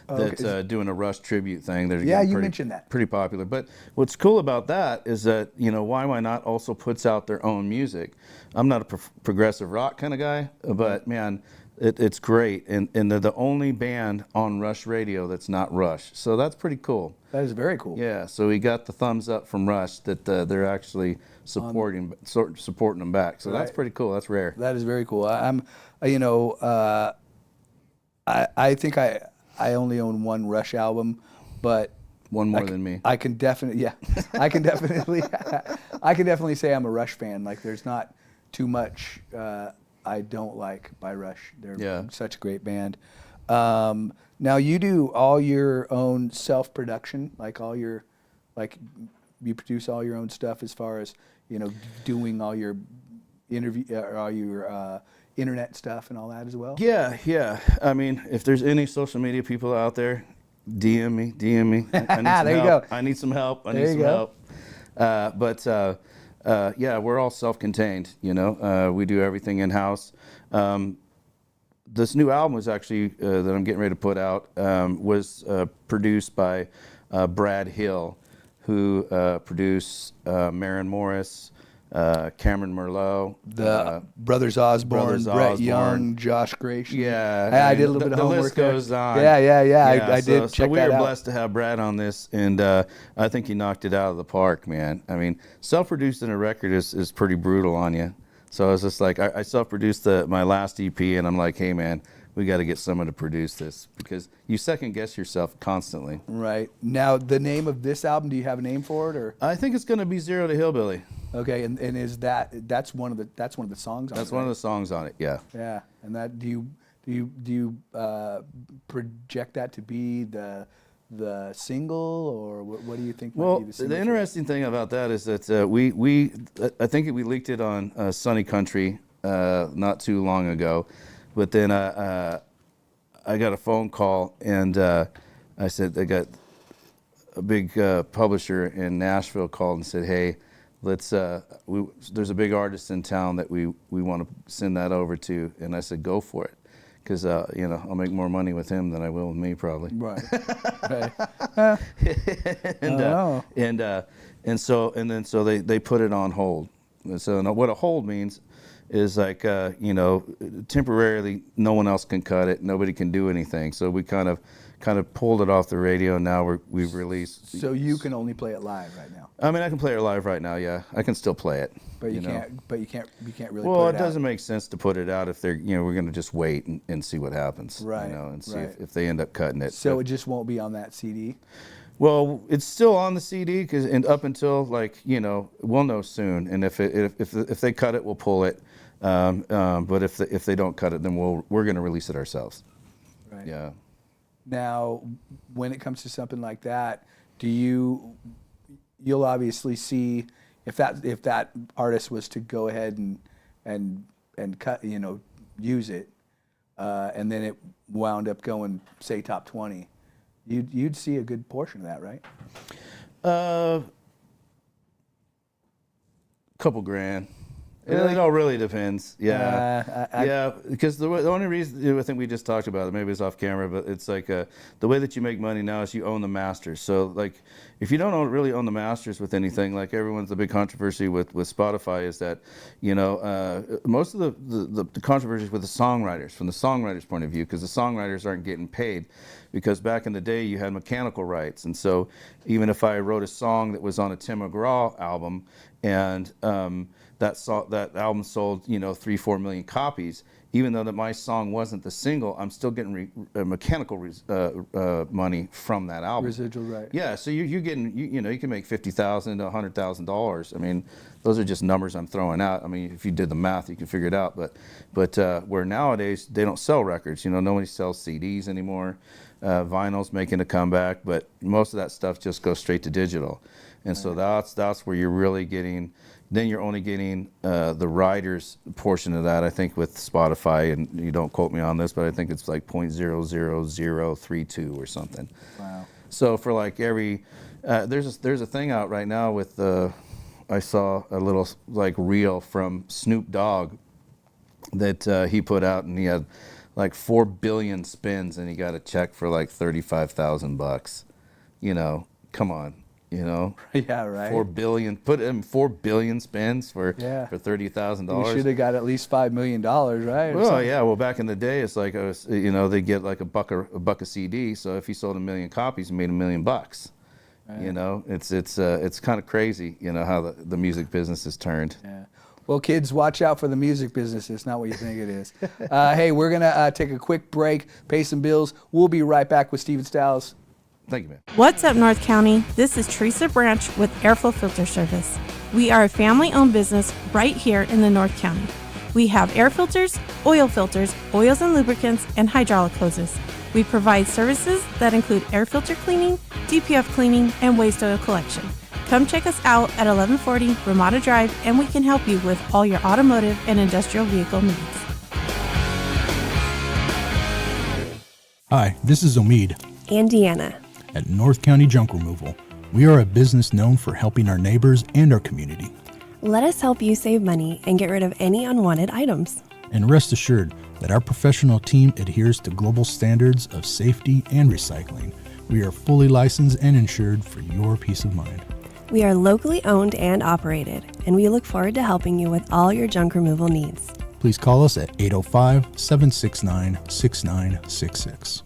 Speaker 2: That's doing a Rush tribute thing.
Speaker 1: You mentioned that.
Speaker 2: Pretty popular. But what's cool about that is that, Why Not also puts out their own music. I'm not a progressive rock kind of guy, but man, it's great. And they're the only band on Rush radio that's not Rush. So that's pretty cool.
Speaker 1: That is very cool.
Speaker 2: Yeah, so we got the thumbs up from Rush that they're actually supporting them back. So that's pretty cool. That's rare.
Speaker 1: That is very cool. I think I only own one Rush album, but
Speaker 2: one more than me.
Speaker 1: I can definitely, I can definitely say I'm a Rush fan. Like, there's not too much I don't like by Rush. They're such a great band. Now you do all your own self-production, you produce all your own stuff as far as doing all your internet stuff and all that as well?
Speaker 2: Yeah. I mean, if there's any social media people out there, DM me. I need some
Speaker 1: there you
Speaker 2: help.
Speaker 1: go.
Speaker 2: I need some help. Yeah, we're all self-contained. We do everything in-house. This new album was actually that I'm getting ready to put out was produced by Brad Hill, who produced Maren Morris, Cameron Merlot,
Speaker 1: the Brothers Osborne, Brett Young, Josh Gratian.
Speaker 2: Yeah,
Speaker 1: I did a little bit of homework.
Speaker 2: The list goes on.
Speaker 1: Yeah. I did check that out.
Speaker 2: So we were blessed to have Brad on this, and I think he knocked it out of the park, man. I mean, self-producing a record is pretty brutal on you. So I was just like, I self-produced my last EP, and I'm like, hey, man, we got to get someone to produce this, because you second guess yourself constantly.
Speaker 1: Right. Now, the name of this album, do you have a name for it, or?
Speaker 2: I think it's going to be Zero to Hillbilly.
Speaker 1: Okay, and is that's one of the songs on it?
Speaker 2: That's one of the songs on it, yeah.
Speaker 1: Yeah. And that do you project that to be the single, or what do you think might be the single?
Speaker 2: The interesting thing about that is that I think we leaked it on Sunny Country not too long ago, but then I got a phone call, and I said I got a big publisher in Nashville called and said, hey, there's a big artist in town that we want to send that over to, and I said, go for it, because I'll make more money with him than I will with me probably. Right. And so they put it on hold. And so what a hold means is like temporarily no one else can cut it, nobody can do anything. So we kind of pulled it off the radio, and now we've released.
Speaker 1: So you can only play it live right now.
Speaker 2: I mean, I can play it live right now. Yeah, I can still play it.
Speaker 1: But you can't. But you can't really.
Speaker 2: Well,
Speaker 1: put
Speaker 2: it doesn't make sense to put it out if they're we're going to just wait and see what happens.
Speaker 1: Right.
Speaker 2: And see if they end up cutting it.
Speaker 1: So it just won't be on that CD.
Speaker 2: Well, it's still on the CD and up until we'll know soon. And if they cut it, we'll pull it. But if they don't cut it, then we're going to release it ourselves.
Speaker 1: Right.
Speaker 2: Yeah.
Speaker 1: Now, when it comes to something like that, you'll obviously see if that artist was to go ahead and cut, use it, and then it wound up going, say, top 20, you'd see a good portion of that, right?
Speaker 2: Couple grand. It all really depends. Yeah,
Speaker 1: I-
Speaker 2: yeah. Because the only reason I think we just talked about it, maybe it's off camera, but it's like the way that you make money now is you own the masters. So like, if you don't really own the masters with anything, like everyone's the big controversy with Spotify is that, most of the controversies with the songwriters, from the songwriters' point of view, because the songwriters aren't getting paid, because back in the day you had mechanical rights, and so even if I wrote a song that was on a Tim McGraw album and that album sold 3-4 million copies, even though that my song wasn't the single, I'm still getting mechanical money from that album.
Speaker 1: Residual, right?
Speaker 2: Yeah, so you're getting you can make $50,000 to $100,000. I mean, those are just numbers I'm throwing out. I mean, if you did the math, you can figure it out. But where nowadays they don't sell records. Nobody sells CDs anymore. Vinyl's making a comeback, but most of that stuff just goes straight to digital, and so that's where you're really getting. Then you're only getting the writers portion of that, I think, with Spotify, and you don't quote me on this, but I think it's like 0.00032 or something.
Speaker 1: Wow.
Speaker 2: So for like every, there's a thing out right now with I saw a little like reel from Snoop Dogg that he put out, and he had like 4 billion spins, and he got a check for like $35,000. Come on.
Speaker 1: Yeah, right.
Speaker 2: 4 billion. Put in 4 billion spins for $30,000.
Speaker 1: You should have got at least $5 million, right?
Speaker 2: Well, yeah. Well, back in the day, it's like they get like a buck a CD. So if he sold 1 million copies, he made $1 million. Right. It's kind of crazy, how the music business has turned.
Speaker 1: Yeah. Well, kids, watch out for the music business. It's not what you think it is. Hey, we're gonna take a quick break, pay some bills. We'll be right back with Steven Stiles.
Speaker 2: Thank you, man.
Speaker 5: What's up, North County? This is Teresa Branch with Airflow Filter Service. We are a family-owned business right here in the North County. We have air filters, oils and lubricants, and hydraulic hoses. We provide services that include air filter cleaning, DPF cleaning, and waste oil collection. Come check us out at 1140 Ramada Drive, and we can help you with all your automotive and industrial vehicle needs.
Speaker 6: Hi, this is Omid.
Speaker 7: And Deanna.
Speaker 6: At North County Junk Removal, we are a business known for helping our neighbors and our community.
Speaker 7: Let us help you save money and get rid of any unwanted items.
Speaker 6: And rest assured that our professional team adheres to global standards of safety and recycling. We are fully licensed and insured for your peace of mind.
Speaker 7: We are locally owned and operated, and we look forward to helping you with all your junk removal needs.
Speaker 6: Please call us at 805-769-6966.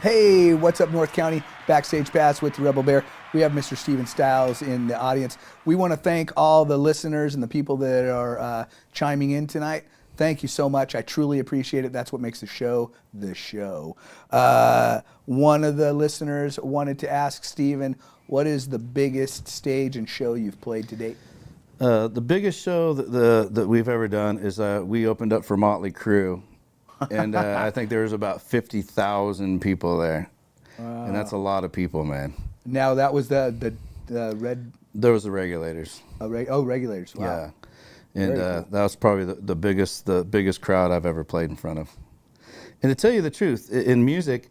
Speaker 1: Hey, what's up, North County? Backstage Pass with the Rebel Bear. We have Mr. Steven Stiles in the audience. We want to thank all the listeners and the people that are chiming in tonight. Thank you so much. I truly appreciate it. That's what makes the show the show. One of the listeners wanted to ask Steven, what is the biggest stage and show you've played to date?
Speaker 2: The biggest show that we've ever done is we opened up for Motley Crue. And I think there was about 50,000 people there. Wow. And that's a lot of people, man.
Speaker 1: Now that was the red...
Speaker 2: There was the Regulators.
Speaker 1: Regulators, wow.
Speaker 2: Yeah. And that was probably the biggest crowd I've ever played in front of. And to tell you the truth, in music,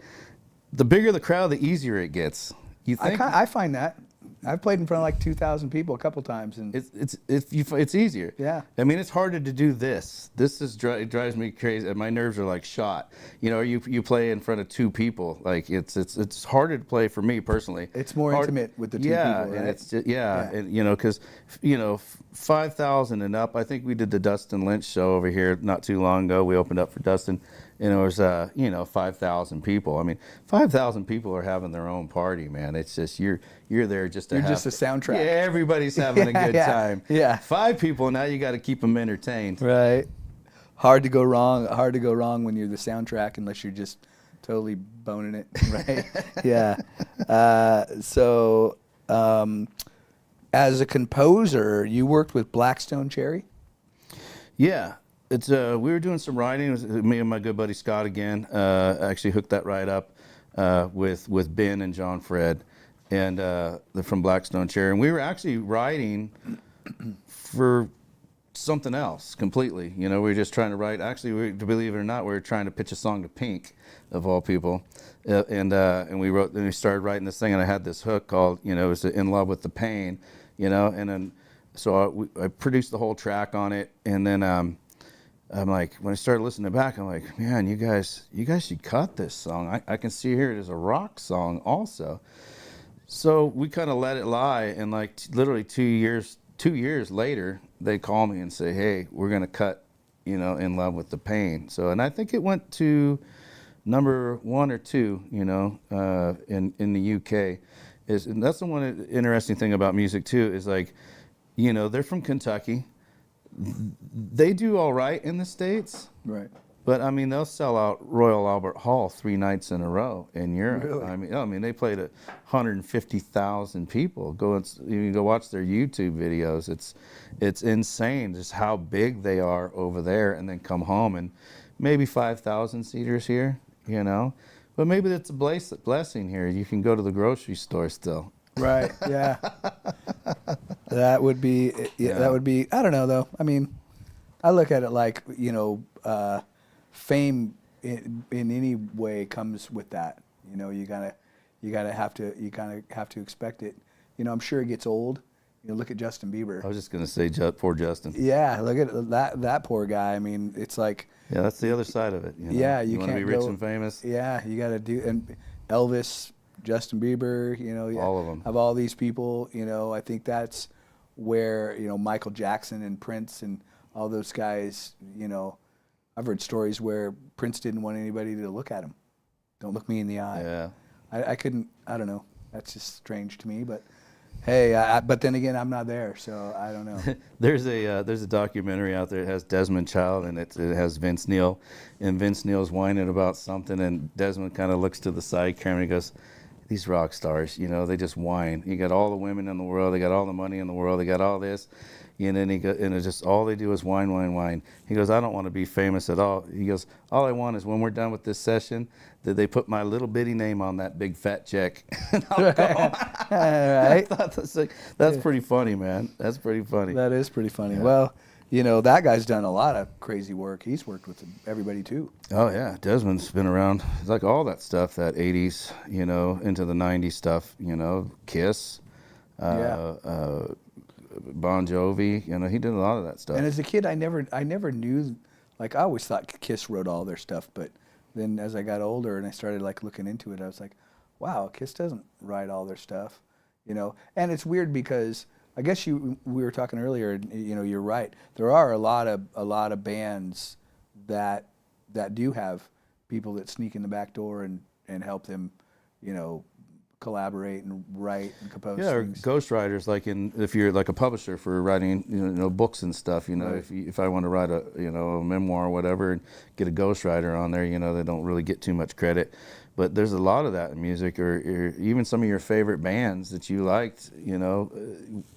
Speaker 2: the bigger the crowd, the easier it gets. You think?
Speaker 1: I find that. I've played in front of like 2,000 people a couple times, and
Speaker 2: it's easier.
Speaker 1: Yeah.
Speaker 2: I mean, it's harder to do this. It drives me crazy. My nerves are like shot. You play in front of 2 people. Like it's harder to play for me personally.
Speaker 1: It's more intimate with the 2 people, right?
Speaker 2: And it's just, and because 5,000 and up. I think we did the Dustin Lynch show over here not too long ago. We opened up for Dustin. And it was, 5,000 people. I mean, 5,000 people are having their own party, man. It's just, you're there just to
Speaker 1: You're
Speaker 2: have.
Speaker 1: just a soundtrack.
Speaker 2: Yeah, everybody's having a good time.
Speaker 1: Yeah.
Speaker 2: 5 people, now you got to keep them entertained.
Speaker 1: Right. Hard to go wrong when you're the soundtrack, unless you're just totally boning it, right? Yeah. As a composer, you worked with Blackstone Cherry?
Speaker 2: Yeah. It's we were doing some writing. It was me and my good buddy Scott again. Actually hooked that right up with Ben and John Fred, and they're from Blackstone Cherry. And we were actually writing for something else completely. We were just trying to write. Actually, believe it or not, we were trying to pitch a song to Pink, of all people, and we wrote. Then we started writing this thing, and I had this hook called, it was "In Love with the Pain," and then. so I produced the whole track on it, and then I'm like, when I started listening back, I'm like, man, you guys should cut this song. I can see here it is a rock song also. So we kind of let it lie, and like literally 2 years later, they call me and say, hey, we're gonna cut, you know, In Love with the Pain. So, and I think it went to number 1 or 2, you know, in the UK. And that's the one interesting thing about music too, is like, you know, they're from Kentucky. They do all right in the States.
Speaker 1: Right.
Speaker 2: But I mean, they'll sell out Royal Albert Hall 3 nights in a row in Europe.
Speaker 1: Really?
Speaker 2: I mean, they played 150,000 people. You can go watch their YouTube videos. It's insane just how big they are over there, and then come home and maybe 5,000 seaters here, you know. But maybe it's a blessing here. You can go to the grocery store still.
Speaker 1: Right. Yeah. That would be. Yeah. That would be. I don't know though. I mean, I look at it like, you know, fame in any way comes with that. You know, you kind of have to expect it. You know, I'm sure it gets old. You know, look at Justin Bieber.
Speaker 2: I was just gonna say, poor Justin.
Speaker 1: Yeah, look at that poor guy. I mean, it's like.
Speaker 2: Yeah, that's the other side of it. You know?
Speaker 1: Yeah,
Speaker 2: you want to be rich and famous.
Speaker 1: Yeah, you got to do. And Elvis, Justin Bieber, you know,
Speaker 2: all of them.
Speaker 1: Of all these people, you know, I think that's where, you know, Michael Jackson and Prince and all those guys, you know, I've heard stories where Prince didn't want anybody to look at him. Don't look me in the eye.
Speaker 2: Yeah.
Speaker 1: I couldn't. I don't know. That's just strange to me, but. Hey, but then again, I'm not there, so I don't know.
Speaker 2: There's a documentary out there. It has Desmond Child, and it has Vince Neil, and Vince Neil's whining about something, and Desmond kind of looks to the side camera and he goes, "These rock stars, you know, they just whine. You got all the women in the world, they got all the money in the world, they got all this." And then and it's just all they do is whine, whine, whine. He goes, "I don't want to be famous at all." He goes, "All I want is when we're done with this session, that they put my little bitty name on that big fat check." And I'll go.
Speaker 1: Right.
Speaker 2: I thought that's pretty funny, man. That's pretty funny.
Speaker 1: That is pretty funny.
Speaker 2: Yeah.
Speaker 1: Well, you know, that guy's done a lot of crazy work. He's worked with everybody too.
Speaker 2: Oh yeah, Desmond's been around. It's like all that stuff, that 80s, you know, into the 90s stuff, you know, Kiss. Bon Jovi, you know, he did a lot of that stuff.
Speaker 1: And as a kid, I never knew, like, I always thought Kiss wrote all their stuff, but then as I got older and I started like looking into it, I was like, wow, Kiss doesn't write all their stuff, you know. And it's weird because I guess we were talking earlier, you know, you're right. There are a lot of bands that do have people that sneak in the back door and help them, you know, collaborate and write and compose things.
Speaker 2: Or ghostwriters, like if you're like a publisher for writing, you know, books and stuff, you know,
Speaker 1: right.
Speaker 2: if I want to write a memoir or whatever and get a ghostwriter on there, you know, they don't really get too much credit. But there's a lot of that in music, or even some of your favorite bands that you liked, you know,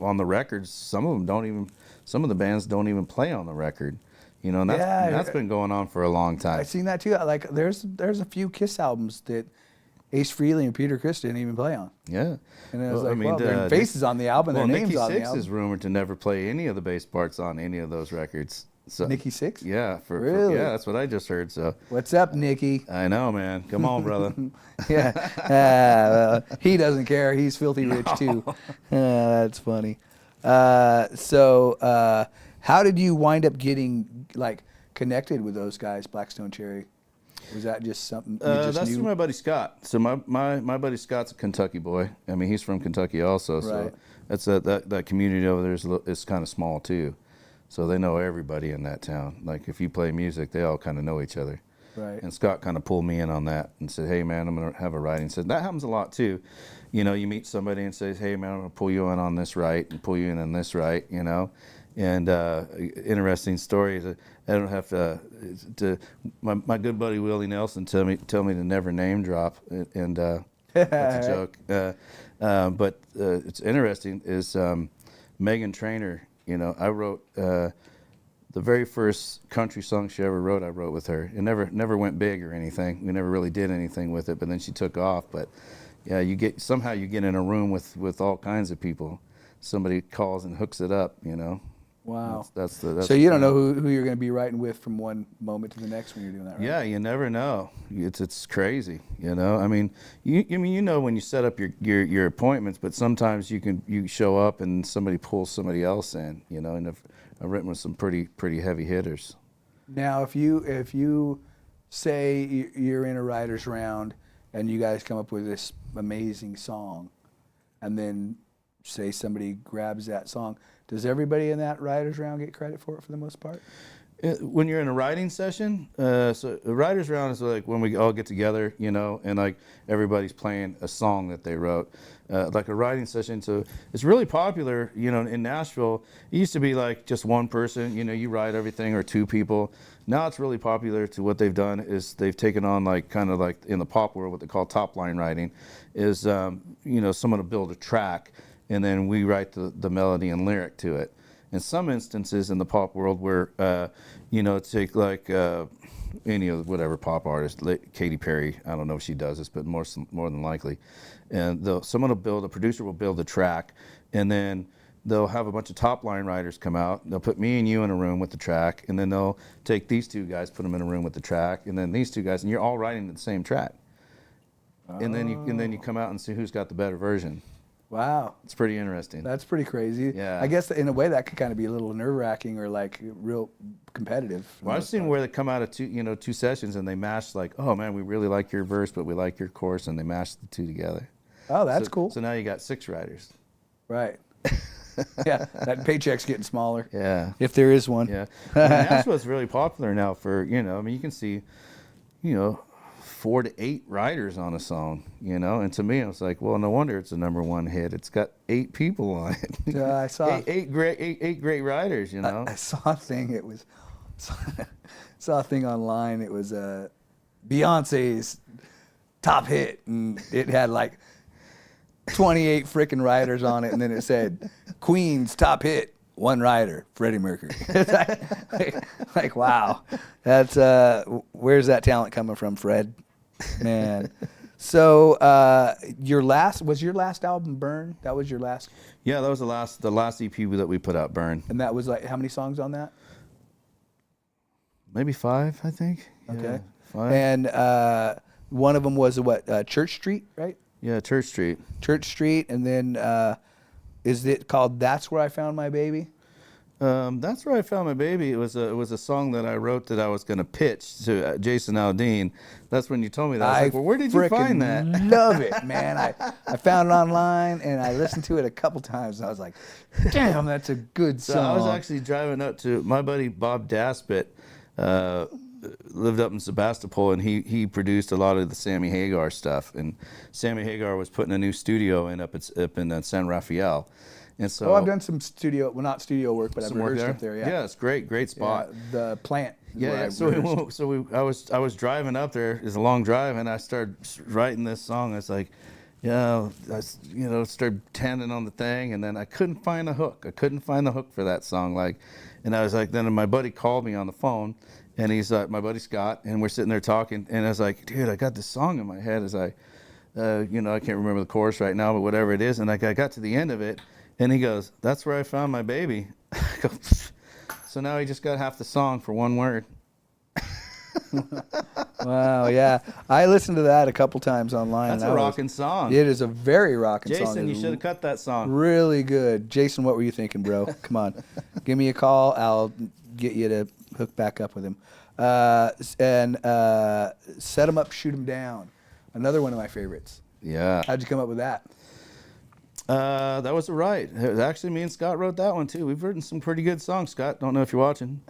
Speaker 2: on the records. Some of the bands don't even play on the record, you know, and that's been going on for a long time.
Speaker 1: I've seen that too. Like there's a few Kiss albums that Ace Frehley and Peter Criss didn't even play on.
Speaker 2: Yeah.
Speaker 1: And I was their faces on the album, their names on the album.
Speaker 2: Nikki Sixx is rumored to never play any of the bass parts on any of those records. So,
Speaker 1: Nikki Sixx?
Speaker 2: Yeah.
Speaker 1: Really?
Speaker 2: Yeah, that's what I just heard. So.
Speaker 1: What's up, Nikki?
Speaker 2: I know, man. Come on, brother.
Speaker 1: Yeah. Well, he doesn't care. He's filthy rich, too. That's funny. So how did you wind up getting, like, connected with those guys, Blackstone Cherry? Was that just something you just
Speaker 2: that's
Speaker 1: knew?
Speaker 2: through my buddy Scott. So my buddy Scott's a Kentucky boy. I mean, he's from Kentucky also. So
Speaker 1: right.
Speaker 2: that's that community over there is kind of small too. So they know everybody in that town. Like if you play music, they all kind of know each other.
Speaker 1: Right.
Speaker 2: And Scott kind of pulled me in on that and said, "Hey man, I'm gonna have a writing." Said that happens a lot too. You know, you meet somebody and says, "Hey man, I'm gonna pull you in on this right and pull you in on this right." You know. And interesting stories. I don't have to my good buddy Willie Nelson tell me to never name drop, and that's a joke. But it's interesting is Meghan Trainor. You know, I wrote the very first country song she ever wrote. I wrote with her. It never went big or anything. We never really did anything with it. But then she took off. But yeah, you get in a room with all kinds of people. Somebody calls and hooks it up. You know.
Speaker 1: Wow.
Speaker 2: That's
Speaker 1: so you don't know who you're going to be writing with from one moment to the next when you're doing that, right?
Speaker 2: Yeah, you never know. It's crazy, you know. I mean, you know when you set up your appointments, but sometimes you show up and somebody pulls somebody else in, you know. And I've written with some pretty heavy hitters.
Speaker 1: Now, if you say you're in a writer's round and you guys come up with this amazing song, and then say somebody grabs that song, does everybody in that writer's round get credit for it for the most part?
Speaker 2: When you're in a writing session, so a writer's round is like when we all get together, you know, and like everybody's playing a song that they wrote, like a writing session. So it's really popular, you know, in Nashville. It used to be like just one person, you know, you write everything, or two people. Now it's really popular. To what they've done is they've taken on like kind of like in the pop world what they call top line writing, is you know, someone will build a track and then we write the melody and lyric to it. In some instances in the pop world where, you know, take like any of whatever pop artist, Katy Perry, I don't know if she does this, but more than likely. And a producer will build a track, and then they'll have a bunch of top line writers come out. They'll put me and you in a room with the track, and then they'll take these two guys, put them in a room with the track, and then these two guys, and you're all writing the same track. Oh. And then you come out and see who's got the better version.
Speaker 1: Wow.
Speaker 2: It's pretty interesting.
Speaker 1: That's pretty crazy.
Speaker 2: Yeah.
Speaker 1: I guess in a way that could kind of be a little nerve-wracking or like real competitive.
Speaker 2: Well, I've seen where they come out of two sessions and they mash like, oh man, we really like your verse, but we like your chorus, and they mash the two together.
Speaker 1: Oh, that's cool.
Speaker 2: So now you got 6 writers.
Speaker 1: Right. Yeah, that paycheck's getting smaller.
Speaker 2: Yeah.
Speaker 1: If there is one.
Speaker 2: Yeah. Nashville's really popular now for, you know, I mean, you can see, you know, 4 to 8 writers on a song, you know, and to me, I was like, well, no wonder it's a #1 hit. It's got 8 people on it.
Speaker 1: I saw
Speaker 2: eight great writers, you know.
Speaker 1: I saw a thing. It was saw a thing online. It was Beyonce's top hit, and it had like 28 freaking writers on it, and then it said Queen's top hit, 1 writer, Freddie Mercury. like wow, that's where's that talent coming from, Fred? Man. So your last album Burn? That was your last?
Speaker 2: Yeah, that was the last EP that we put out, Burn.
Speaker 1: And that was like how many songs on that?
Speaker 2: Maybe 5, I think.
Speaker 1: Okay.
Speaker 2: Yeah, 5.
Speaker 1: And one of them was what? Church Street, right?
Speaker 2: Yeah, Church Street.
Speaker 1: Church Street, and then is it called That's Where I Found My Baby?
Speaker 2: That's Where I Found My Baby. It was a song that I wrote that I was going to pitch to Jason Aldean. That's when you told me that. I was like, well, where did you find that?
Speaker 1: Love it, man. I found it online, and I listened to it a couple times, and I was like, damn, that's a good song.
Speaker 2: So I was actually driving up to my buddy Bob Daspit, lived up in Sebastopol, and he produced a lot of the Sammy Hagar stuff. And Sammy Hagar was putting a new studio up in San Rafael. And so,
Speaker 1: I've done some studio, well, not studio work, but I've rehearsed up there.
Speaker 2: Yeah, it's great spot.
Speaker 1: Yeah, the plant.
Speaker 2: Yeah. I was driving up there. It's a long drive, and I started writing this song. I was like, started tanding on the thing, and then I couldn't find a hook. I couldn't find the hook for that song. And I was like, then my buddy called me on the phone, and he's like, my buddy Scott, and we're sitting there talking, and I was like, dude, I got this song in my head. I can't remember the chorus right now, but whatever it is, and I got to the end of it. And he goes, that's where I found my baby. I go, so now he just got half the song for 1 word.
Speaker 1: Wow, yeah. I listened to that a couple times online.
Speaker 2: That's a rocking song.
Speaker 1: It is a very rocking song.
Speaker 2: Jason, you should have cut that song.
Speaker 1: Really good. Jason, what were you thinking, bro? Come on. Give me a call. I'll get you to hook back up with him. And Set 'Em Up, Shoot 'Em Down. Another one of my favorites.
Speaker 2: Yeah.
Speaker 1: How'd you come up with that?
Speaker 2: That was right. Actually, me and Scott wrote that one too. We've written some pretty good songs, Scott. Don't know if you're watching.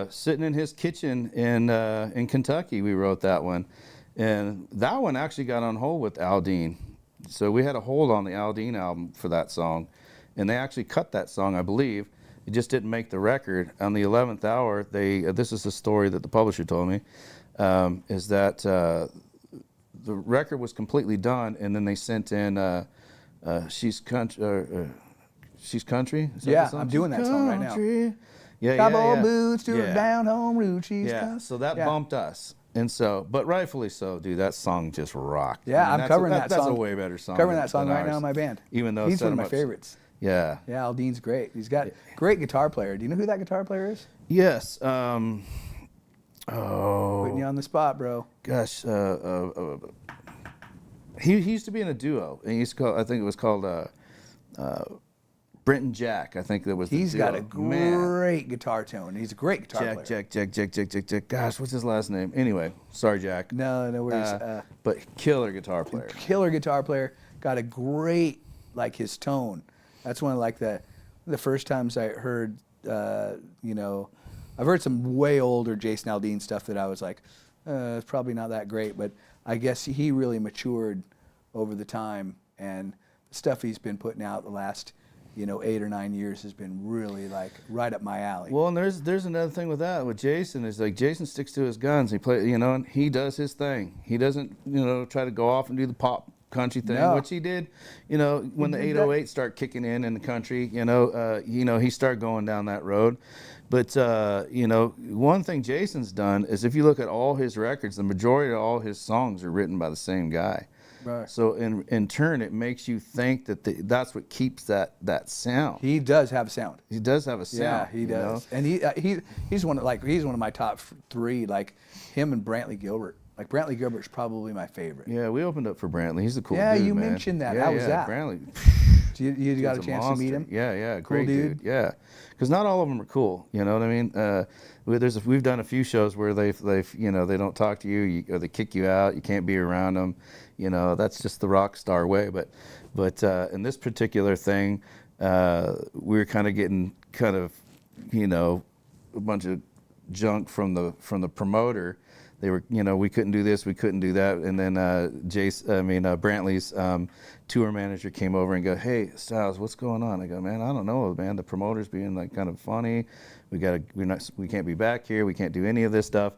Speaker 2: Sitting in his kitchen in Kentucky, we wrote that one. And that one actually got on hold with Aldean. So we had a hold on the Aldean album for that song. And they actually cut that song, I believe. It just didn't make the record. On the 11th hour, this is a story that the publisher told me, is that the record was completely done, and then they sent in She's Country. She's Country?
Speaker 1: Yeah, I'm doing that song right now.
Speaker 2: Yeah,
Speaker 1: Cowboy boots to a down home route. She's country.
Speaker 2: So that bumped us. And so, but rightfully so, dude. That song just rocked.
Speaker 1: Yeah, I'm covering that song.
Speaker 2: That's a way better song.
Speaker 1: Covering that song
Speaker 2: than
Speaker 1: right
Speaker 2: ours.
Speaker 1: now in my band.
Speaker 2: Even though
Speaker 1: he's one of my favorites.
Speaker 2: Yeah.
Speaker 1: Yeah, Aldean's great. He's got great guitar player. Do you know who that guitar player is?
Speaker 2: Yes.
Speaker 1: Putting you on the spot, bro.
Speaker 2: Gosh. He used to be in a duo. And he used to call, I think it was called Brent and Jack. I think that was the
Speaker 1: He's
Speaker 2: duo.
Speaker 1: got a great guitar tone. He's a great guitar player.
Speaker 2: Jack. Gosh, what's his last name? Anyway, sorry, Jack.
Speaker 1: No worries.
Speaker 2: But killer guitar player.
Speaker 1: Killer guitar player. Got a great, like, his tone. That's one of, like, the first times I heard, I've heard some way older Jason Aldean stuff that I was like, it's probably not that great, but I guess he really matured over the time, and the stuff he's been putting out the last, 8 or 9 years has been really, like, right up my alley.
Speaker 2: Well, and there's another thing with that. With Jason, is like Jason sticks to his guns. He and he does his thing. He doesn't, try to go off and do the pop country thing, which he did, when the 808 start kicking in the country, he started going down that road. But, one thing Jason's done is if you look at all his records, the majority of all his songs are written by the same guy.
Speaker 1: Right.
Speaker 2: So in turn, it makes you think that that's what keeps that sound.
Speaker 1: He does have a sound.
Speaker 2: He does have a sound.
Speaker 1: Yeah, he does. And he's one of my top 3, like him and Brantley Gilbert. Like, Brantley Gilbert's probably my favorite.
Speaker 2: Yeah, we opened up for Brantley. He's a cool dude,
Speaker 1: Yeah, you
Speaker 2: man.
Speaker 1: mentioned that.
Speaker 2: Yeah,
Speaker 1: How was that?
Speaker 2: Brantley.
Speaker 1: You got a chance to meet him?
Speaker 2: Yeah,
Speaker 1: Cool
Speaker 2: great dude. Yeah, because not all of them are cool. You know what I mean? We've done a few shows where they don't talk to you, or they kick you out. You can't be around them. That's just the rock star way. But in this particular thing, we were kind of getting a bunch of junk from the promoter. They were, we couldn't do this, we couldn't do that, and then Brantley's tour manager came over and go, "Hey, Styles, what's going on?" I go, "Man, I don't know, man. The promoter's being like kind of funny. We can't be back here. We can't do any of this stuff."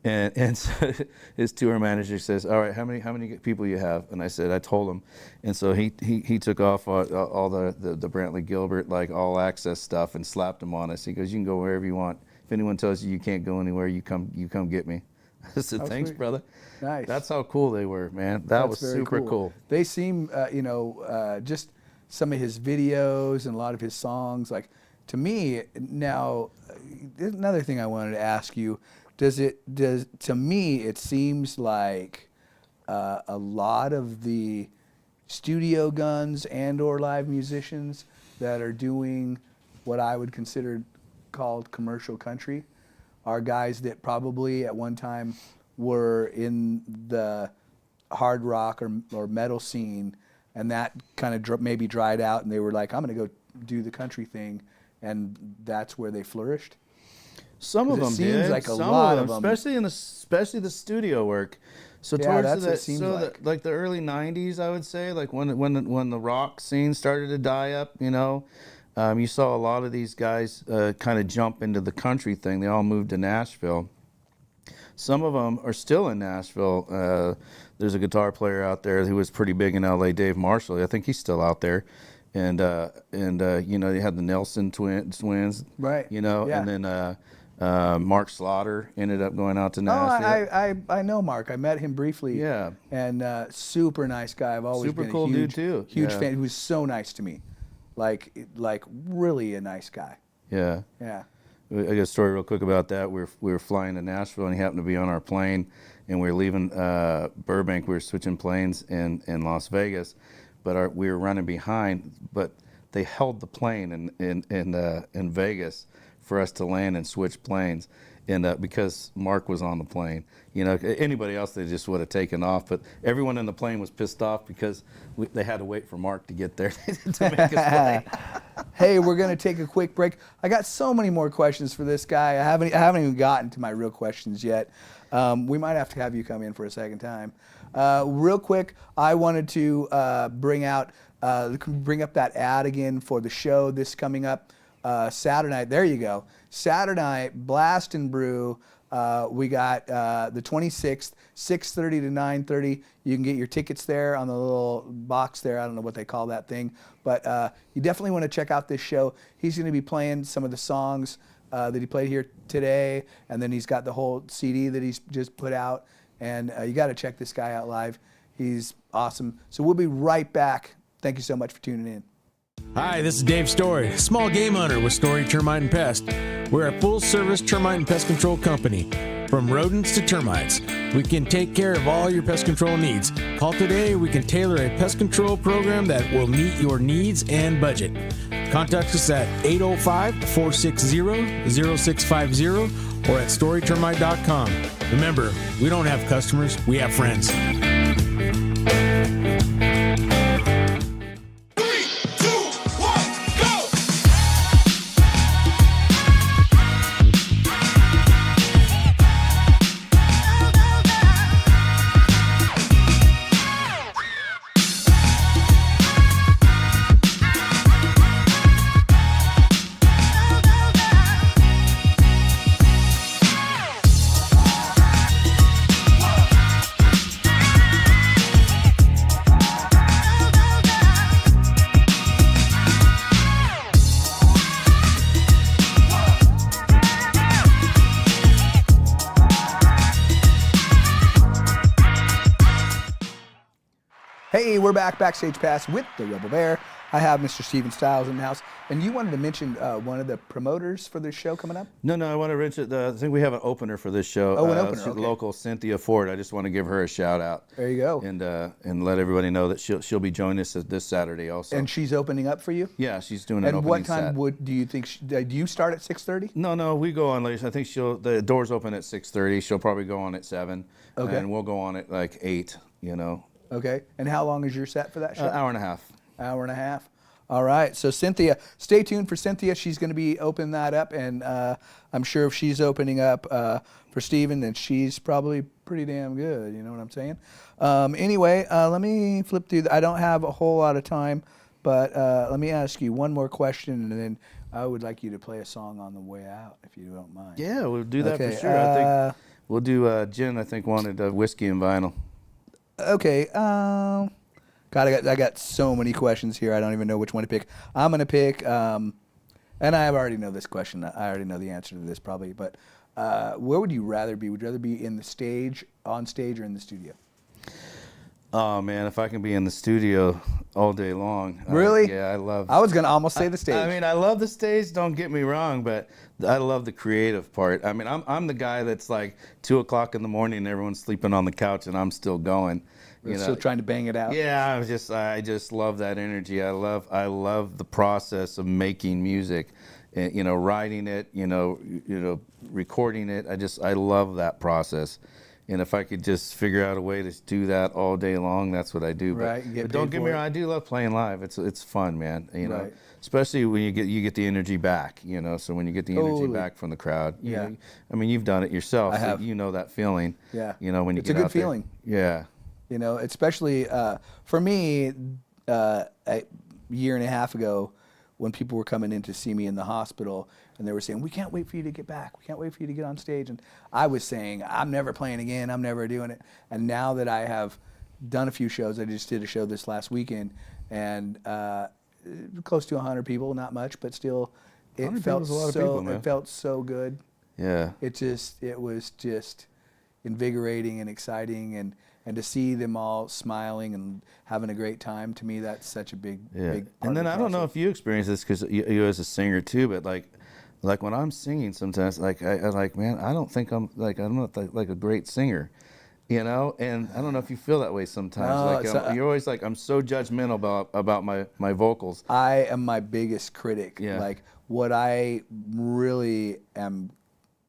Speaker 2: And so his tour manager says, "All right, how many people you have?" And I said, I told him, and so he took off all the Brantley Gilbert, like, all access stuff and slapped them on us. He goes, "You can go wherever you want. If anyone tells you can't go anywhere, you come get me." I said, "Thanks,
Speaker 1: sweet.
Speaker 2: brother."
Speaker 1: Nice.
Speaker 2: That's how cool they were, man. That was super cool.
Speaker 1: They seem, just some of his videos and a lot of his songs. Like, to me, now, another thing I wanted to ask you, to me, it seems like a lot of the studio guns and or live musicians that are doing what I would consider called commercial country are guys that probably at one time were in the hard rock or metal scene, and that kind of maybe dried out, and they were like, "I'm going to go do the country thing," and that's where they flourished.
Speaker 2: Some of them
Speaker 1: seems
Speaker 2: did.
Speaker 1: like a
Speaker 2: Some
Speaker 1: lot
Speaker 2: of them, especially the studio work. So
Speaker 1: Yeah,
Speaker 2: towards
Speaker 1: that's what it seems like.
Speaker 2: like the early '90s, I would say, like when the rock scene started to die up, you saw a lot of these guys kind of jump into the country thing. They all moved to Nashville. Some of them are still in Nashville. There's a guitar player out there who was pretty big in LA, Dave Marshall. I think he's still out there. And you had the Nelson twins,
Speaker 1: Right. Yeah.
Speaker 2: And then Mark Slaughter ended up going out to Nashville.
Speaker 1: I know Mark. I met him briefly.
Speaker 2: Yeah.
Speaker 1: And super nice guy. I've always
Speaker 2: Super
Speaker 1: been
Speaker 2: cool
Speaker 1: a huge,
Speaker 2: dude, too.
Speaker 1: huge
Speaker 2: Yeah.
Speaker 1: fan. He was so nice to me, like really a nice guy.
Speaker 2: Yeah.
Speaker 1: Yeah.
Speaker 2: I got a story real quick about that. We were flying to Nashville, and he happened to be on our plane, and we were leaving Burbank. We were switching planes in Las Vegas, but we were running behind. But they held the plane in Vegas for us to land and switch planes, and because Mark was on the plane. Anybody else, they just would have taken off. But everyone in the plane was pissed off because they had to wait for Mark to get there to make us play.
Speaker 1: Hey, we're gonna take a quick break. I got so many more questions for this guy. I haven't even gotten to my real questions yet. We might have to have you come in for a second time. Real quick, I wanted to bring up that ad again for the show. This coming up Saturday night. There you go. Saturday night, Blast and Brew. We got the 26th, 6:30 to 9:30. You can get your tickets there on the little box there. I don't know what they call that thing. But you definitely want to check out this show. He's going to be playing some of the songs that he played here today. And then he's got the whole CD that he's just put out. And you got to check this guy out live. He's awesome. So we'll be right back. Thank you so much for tuning in.
Speaker 8: Hi, this is Dave Story, small game hunter with Story Termite and Pest. We're a full-service termite and pest control company. From rodents to termites, we can take care of all your pest control needs. Call today, we can tailor a pest control program that will meet your needs and budget. Contact us at 805-460-0650 or at storytermite.com. Remember, we don't have customers, we have friends.
Speaker 1: Hey, we're back, Backstage Pass with the Rebel Bear. I have Mr. Steven Stiles in the house. And you wanted to mention one of the promoters for this show coming up?
Speaker 2: No, I want to mention, I think we have an opener for this show.
Speaker 1: Oh, an opener, okay.
Speaker 2: Local Cynthia Ford. I just want to give her a shout out.
Speaker 1: There you go.
Speaker 2: And let everybody know that she'll be joining us this Saturday also.
Speaker 1: And she's opening up for you?
Speaker 2: Yeah, she's doing an
Speaker 1: opening
Speaker 2: opening
Speaker 1: set. And what time do you think, do you start at 6:30?
Speaker 2: No, we go on later. I think the doors open at 6:30. She'll probably go on at 7.
Speaker 1: Okay.
Speaker 2: And we'll go on at like 8,
Speaker 1: Okay. And how long is your set for that show?
Speaker 2: Hour and a half.
Speaker 1: Hour and a half. All right. So Cynthia, stay tuned for Cynthia. She's going to be opening that up, and I'm sure if she's opening up for Steven, then she's probably pretty damn good. You know what I'm saying? Anyway, let me flip through. I don't have a whole lot of time, but let me ask you one more question, and then I would like you to play a song on the way out, if you don't mind.
Speaker 2: Yeah, we'll do that for sure. I think we'll do Jen. I think wanted Whiskey and Vinyl.
Speaker 1: Okay. God, I got so many questions here. I don't even know which one to pick. I'm gonna pick, and I already know this question. I already know the answer to this probably. But where would you rather be? Would you rather be on stage, or in the studio?
Speaker 2: Oh man, if I can be in the studio all day long.
Speaker 1: Really?
Speaker 2: Yeah, I love.
Speaker 1: I was gonna almost say the stage.
Speaker 2: I mean, I love the stage. Don't get me wrong, but I love the creative part. I mean, I'm the guy that's like 2 o'clock in the morning and everyone's sleeping on the couch and I'm still going.
Speaker 1: Still trying to bang it out.
Speaker 2: Yeah, I just love that energy. I love the process of making music, and, writing it, recording it. I love that process. And if I could just figure out a way to do that all day long, that's what I do.
Speaker 1: Right.
Speaker 2: But don't get me wrong, I do love playing live. It's fun, man.
Speaker 1: Right.
Speaker 2: Especially when you get the energy back. So when you get the energy back from the crowd.
Speaker 1: Yeah.
Speaker 2: I mean, you've done it yourself.
Speaker 1: I have.
Speaker 2: You know that feeling.
Speaker 1: Yeah.
Speaker 2: When you
Speaker 1: it's
Speaker 2: get
Speaker 1: a good
Speaker 2: out there.
Speaker 1: feeling.
Speaker 2: Yeah.
Speaker 1: Especially for me, a year and a half ago, when people were coming in to see me in the hospital and they were saying, we can't wait for you to get back. We can't wait for you to get on stage. And I was saying, I'm never playing again. I'm never doing it. And now that I have done a few shows, I just did a show this last weekend, and close to 100 people, not much, but still, it felt so good.
Speaker 2: Yeah.
Speaker 1: It was just invigorating and exciting, and to see them all smiling and having a great time, to me, that's such a big part.
Speaker 2: And then I don't know if you experience this, because you as a singer too, but like when I'm singing sometimes, I man, I don't think I'm not like a great singer, and I don't know if you feel that way sometimes. You're always like, I'm so judgmental about my vocals.
Speaker 1: I am my biggest critic.
Speaker 2: Yeah.
Speaker 1: Like, what I really am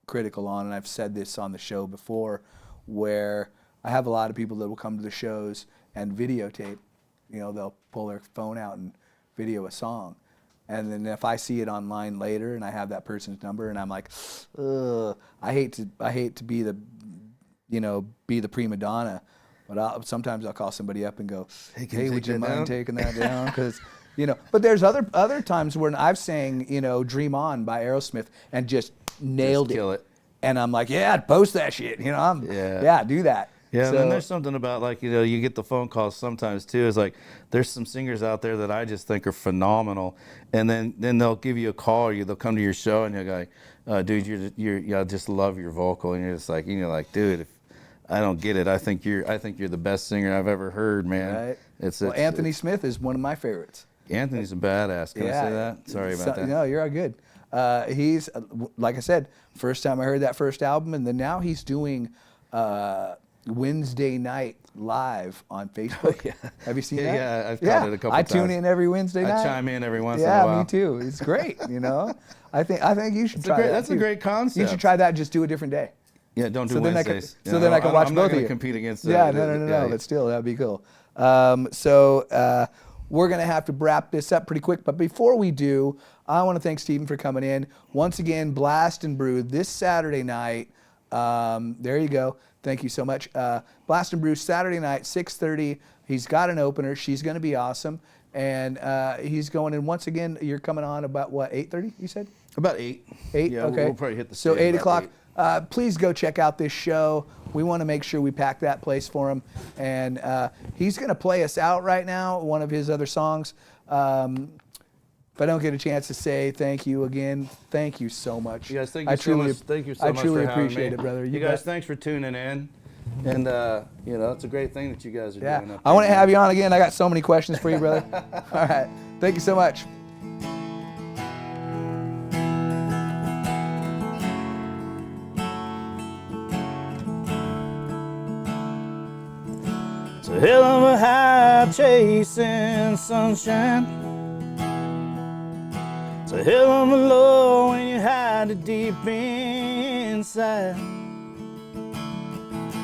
Speaker 1: critical on, and I've said this on the show before, where I have a lot of people that will come to the shows and videotape. They'll pull their phone out and video a song. And then if I see it online later and I have that person's number and I'm like, ugh, I hate to be the, be the prima donna, but sometimes I'll call somebody up and go, hey, would you mind taking that down? Because, but there's other times when I've sang, Dream On by Aerosmith and just nailed it.
Speaker 2: Kill it.
Speaker 1: And I'm like, yeah, post that shit. Do that.
Speaker 2: Yeah,
Speaker 1: So,
Speaker 2: and then there's something about, you get the phone calls sometimes too. It's like, there's some singers out there that I just think are phenomenal, and then they'll give you a call, or they'll come to your show, and you're like, dude, I just love your vocal, and you're just like, dude, if I don't get it, I think you're the best singer I've ever heard, man.
Speaker 1: Right. Anthony Smith is one of my favorites.
Speaker 2: Anthony's a badass. Can I say that? Sorry about that.
Speaker 1: No, you're all good. He's, like I said, first time I heard that first album, and then now he's doing Wednesday night live on Facebook.
Speaker 2: Yeah.
Speaker 1: Have you seen that?
Speaker 2: Yeah, I've caught it a couple
Speaker 1: I
Speaker 2: times.
Speaker 1: tune in every Wednesday night.
Speaker 2: I chime in every once in a while.
Speaker 1: Yeah, me too. It's great, you know. I think you should try that.
Speaker 2: That's a great concept.
Speaker 1: You should try that. Just do a different day.
Speaker 2: Yeah, don't do
Speaker 1: So then
Speaker 2: Wednesdays.
Speaker 1: then I can watch
Speaker 2: I'm
Speaker 1: both
Speaker 2: not
Speaker 1: of
Speaker 2: gonna
Speaker 1: you.
Speaker 2: compete against.
Speaker 1: Yeah, no. But still, that'd be cool. So we're gonna have to wrap this up pretty quick. But before we do, I want to thank Stephen for coming in once again. Blast and Brew this Saturday night. There you go. Thank you so much. Blast and Brew Saturday night, 6:30. He's got an opener. She's gonna be awesome. And he's going in once again. You're coming on about what, 8:30? You said?
Speaker 2: About 8.
Speaker 1: 8.
Speaker 2: Yeah,
Speaker 1: okay.
Speaker 2: we'll probably hit the
Speaker 1: So
Speaker 2: stage
Speaker 1: 8
Speaker 2: about
Speaker 1: o'clock.
Speaker 2: 8.
Speaker 1: Please go check out this show. We want to make sure we pack that place for him. And he's going to play us out right now, one of his other songs. If I don't get a chance to say thank you again, thank you so much.
Speaker 2: You guys, thank you so much. Thank you so much.
Speaker 1: I truly
Speaker 2: for having
Speaker 1: appreciate
Speaker 2: me.
Speaker 1: it, brother.
Speaker 2: You guys, thanks for tuning in. And it's a great thing that you guys are doing.
Speaker 1: I want to have you on again. I got so many questions for you, brother. All right. Thank you so much.
Speaker 2: It's a hell of a high chasing sunshine. It's a hell of a low when you hide it deep inside.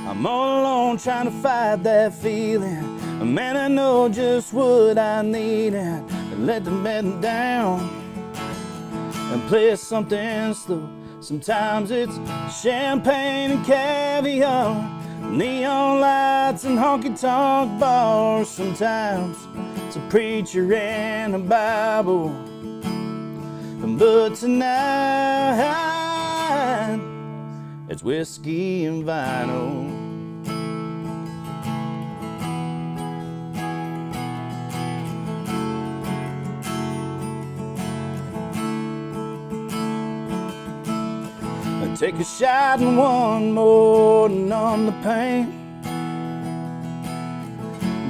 Speaker 2: I'm all alone trying to fight that feeling. Man, I know just what I need, and let the men down and play something slow. Sometimes it's champagne and caviar, neon lights and honky-tonk bars. Sometimes it's a preacher and a Bible. But tonight, it's whiskey and vinyl. Take a shot and one more to numb the pain.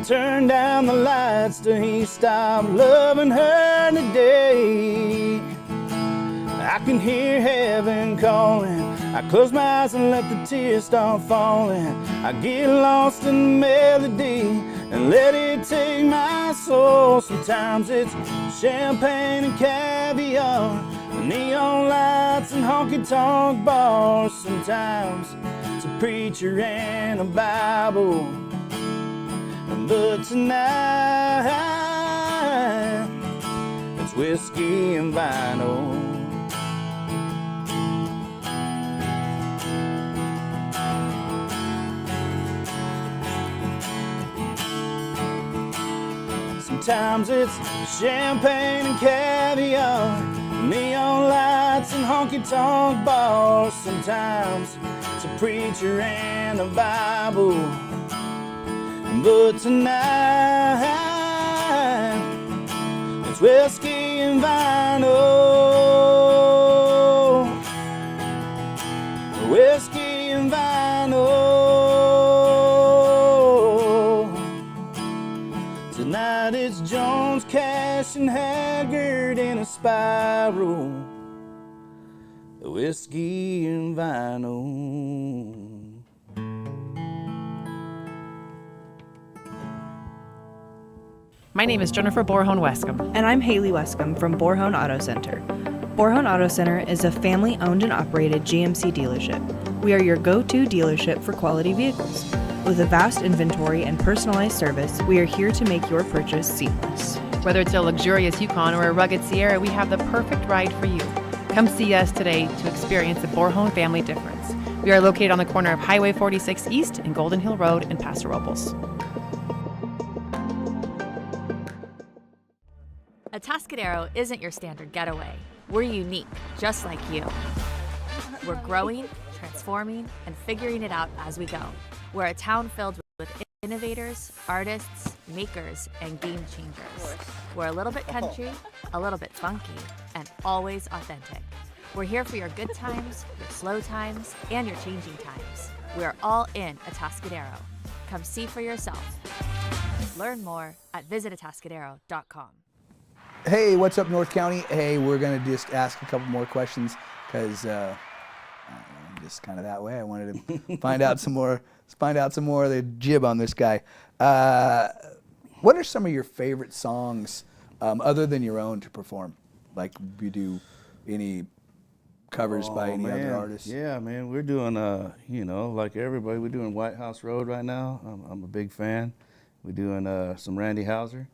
Speaker 2: Turn down the lights till he stopped loving her today. I can hear heaven calling. I close my eyes and let the tears start falling. I get lost in the melody and let it take my soul. Sometimes it's champagne and caviar, neon lights and honky-tonk bars. Sometimes it's a preacher and a Bible. But tonight, it's whiskey and vinyl. Sometimes it's champagne and caviar, neon lights and honky-tonk bars. Sometimes it's a preacher and a Bible. But tonight, it's whiskey and vinyl. Whiskey and vinyl. Tonight it's Jones, Cash, and Haggard in a spiral. Whiskey and vinyl.
Speaker 9: My name is Jennifer Borhone-Wescombe.
Speaker 7: And I'm Haley Wescombe from Borhone Auto Center. Borhone Auto Center is a family-owned and operated GMC dealership. We are your go-to dealership for quality vehicles. With a vast inventory and personalized service, we are here to make your purchase seamless.
Speaker 9: Whether it's a luxurious Yukon or a rugged Sierra, we have the perfect ride for you. Come see us today to experience the Borhone family difference. We are located on the corner of Highway 46 East and Golden Hill Road in Paso Robles.
Speaker 10: Atascadero isn't your standard getaway. We're unique, just like you. We're growing, transforming, and figuring it out as we go. We're a town filled with innovators, artists, makers, and game changers. We're a little bit country, a little bit funky, and always authentic. We're here for your good times, your slow times, and your changing times. We're all in Atascadero. Come see for yourself. Learn more at visitatascadero.com.
Speaker 1: Hey, what's up, North County? Hey, we're going to just ask a couple more questions because I'm just kind of that way. I wanted to find out some more of the jib on this guy. What are some of your favorite songs other than your own to perform? Like, you do any covers by any other artists?
Speaker 2: Yeah, man, we're doing, like everybody, we're doing White House Road right now. I'm a big fan. We're doing some Randy Houser.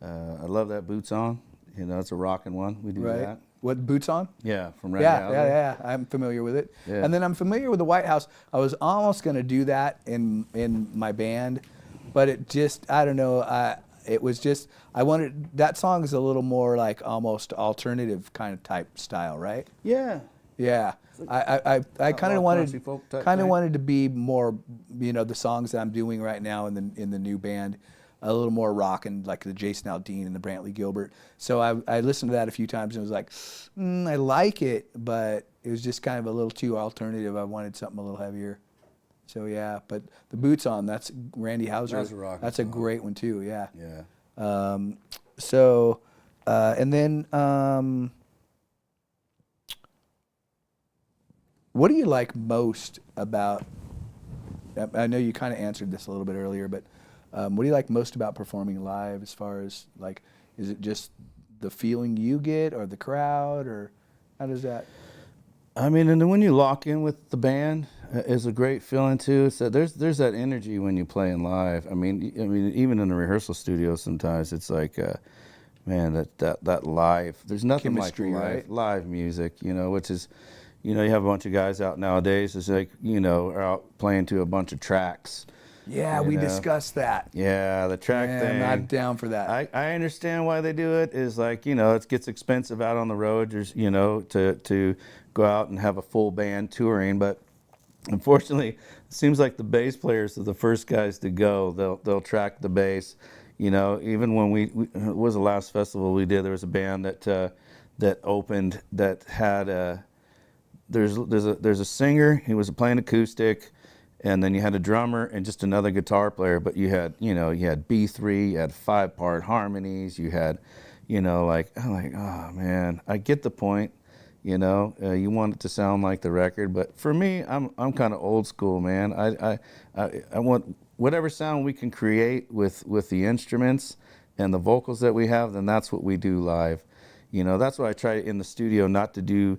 Speaker 2: I love that Boots On. It's a rocking one. We do that.
Speaker 1: What, Boots On?
Speaker 2: Yeah, from Randy Houser.
Speaker 1: Yeah. I'm familiar with it.
Speaker 2: Yeah.
Speaker 1: And then I'm familiar with the White House. I was almost going to do that in my band, but it just, I don't know. I wanted, that song is a little more like almost alternative kind of type style, right?
Speaker 2: Yeah.
Speaker 1: Yeah. I kind of wanted to be more, the songs that I'm doing right now in the new band, a little more rockin', like the Jason Aldean and the Brantley Gilbert. So I listened to that a few times and was like, I like it, but it was just kind of a little too alternative. I wanted something a little heavier. So yeah, but the Boots On, that's Randy Houser. That's a great one too. Yeah.
Speaker 2: Yeah.
Speaker 1: And then what do you like most about? I know you kind of answered this a little bit earlier, but what do you like most about performing live? As far as like, is it just the feeling you get, or the crowd, or how does that?
Speaker 2: I mean, and then when you lock in with the band, is a great feeling too. So there's that energy when you play in live. I mean, even in the rehearsal studio, sometimes it's like, man, that live. There's nothing
Speaker 1: Chemistry,
Speaker 2: like live music, which is, you have a bunch of guys out nowadays. It's like, are out playing to a bunch of tracks.
Speaker 1: Yeah, we discussed that.
Speaker 2: Yeah, the track thing.
Speaker 1: I'm not down for that.
Speaker 2: I understand why they do it. Is like, it gets expensive out on the road. There's, to go out and have a full band touring. But unfortunately, it seems like the bass players are the first guys to go. They'll track the bass. Even when we it was the last festival we did, there was a band that opened that had there's a singer. He was playing acoustic. And then you had a drummer and just another guitar player, but you had B3, you had 5-part harmonies, you had, I'm like, oh man, I get the point, you want it to sound like the record, but for me, I'm kind of old school, man. I want whatever sound we can create with the instruments and the vocals that we have, then that's what we do live. That's why I try in the studio not to do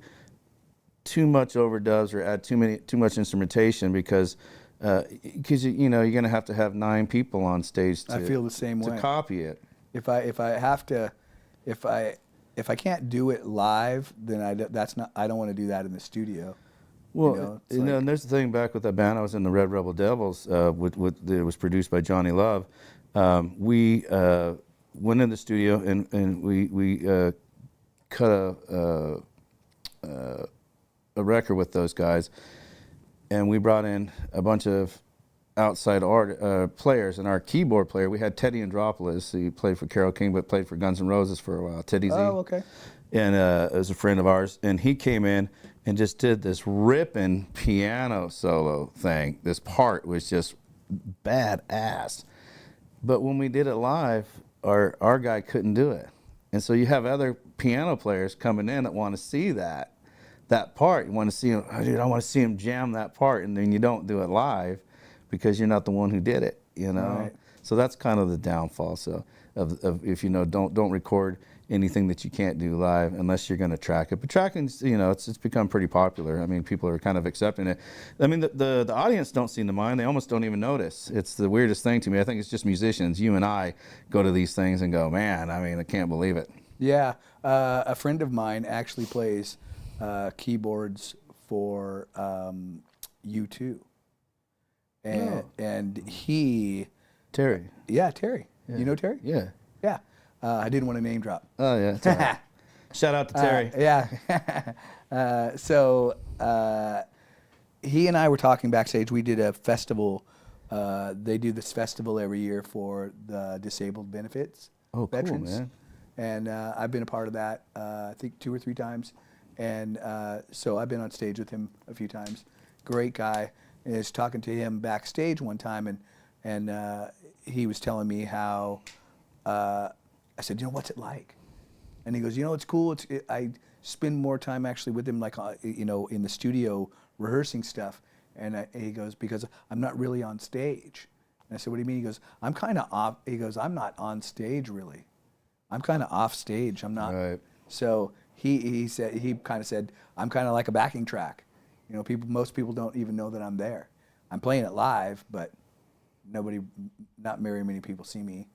Speaker 2: too much overdubs or add too much instrumentation because you're going to have 9 people on stage
Speaker 1: I feel the same way.
Speaker 2: To copy it.
Speaker 1: If I can't do it live, then I don't want to do that in the studio.
Speaker 2: Well, and there's the thing back with that band I was in, the Red Rebel Devils, it was produced by Johnny Love. We went in the studio and we cut a record with those guys, and we brought in a bunch of outside players, and our keyboard player, we had Teddy Andropoulos. He played for Carole King but played for Guns N' Roses for a while, Teddy Z.
Speaker 1: Oh, okay.
Speaker 2: And was a friend of ours, and he came in and just did this ripping piano solo thing. This part was just badass, but when we did it live, our guy couldn't do it, and so you have other piano players coming in that want to see that part. You want to see him, oh, dude, I want to see him jam that part, and then you don't do it live because you're not the one who did it, Right. So that's kind of the downfall. So of if don't record anything that you can't do live unless you're going to track it. But tracking, it's become pretty popular. I mean, people are kind of accepting it. I mean, the audience don't seem to mind. They almost don't even notice. It's the weirdest thing to me. I think it's just musicians. You and I go to these things and go, man, I can't believe it.
Speaker 1: Yeah, a friend of mine actually plays keyboards for U2, and he
Speaker 2: Terry.
Speaker 1: Yeah, Terry. Yeah. You know Terry?
Speaker 2: Yeah.
Speaker 1: Yeah. I didn't want to name drop.
Speaker 2: Oh yeah. That's all right. Shout out to Terry.
Speaker 1: Yeah. So he and I were talking backstage. We did a festival. They do this festival every year for the disabled benefits.
Speaker 2: Oh, cool,
Speaker 1: veterans.
Speaker 2: Man.
Speaker 1: And I've been a part of that. I think 2 or 3 times. And so I've been on stage with him a few times. Great guy. And I was talking to him backstage one time, and he was telling me how I said, what's it like? And he goes, you know, it's cool. I spend more time actually with him, like, you know, in the studio rehearsing stuff. And he goes, because I'm not really on stage. And I said, what do you mean? He goes, I'm kind of off. He goes, I'm not on stage really. I'm kind of off stage. I'm not.
Speaker 2: Right.
Speaker 1: So he kind of said, I'm kind of like a backing track. You know, most people don't even know that I'm there. I'm playing it live, but not very many people see me.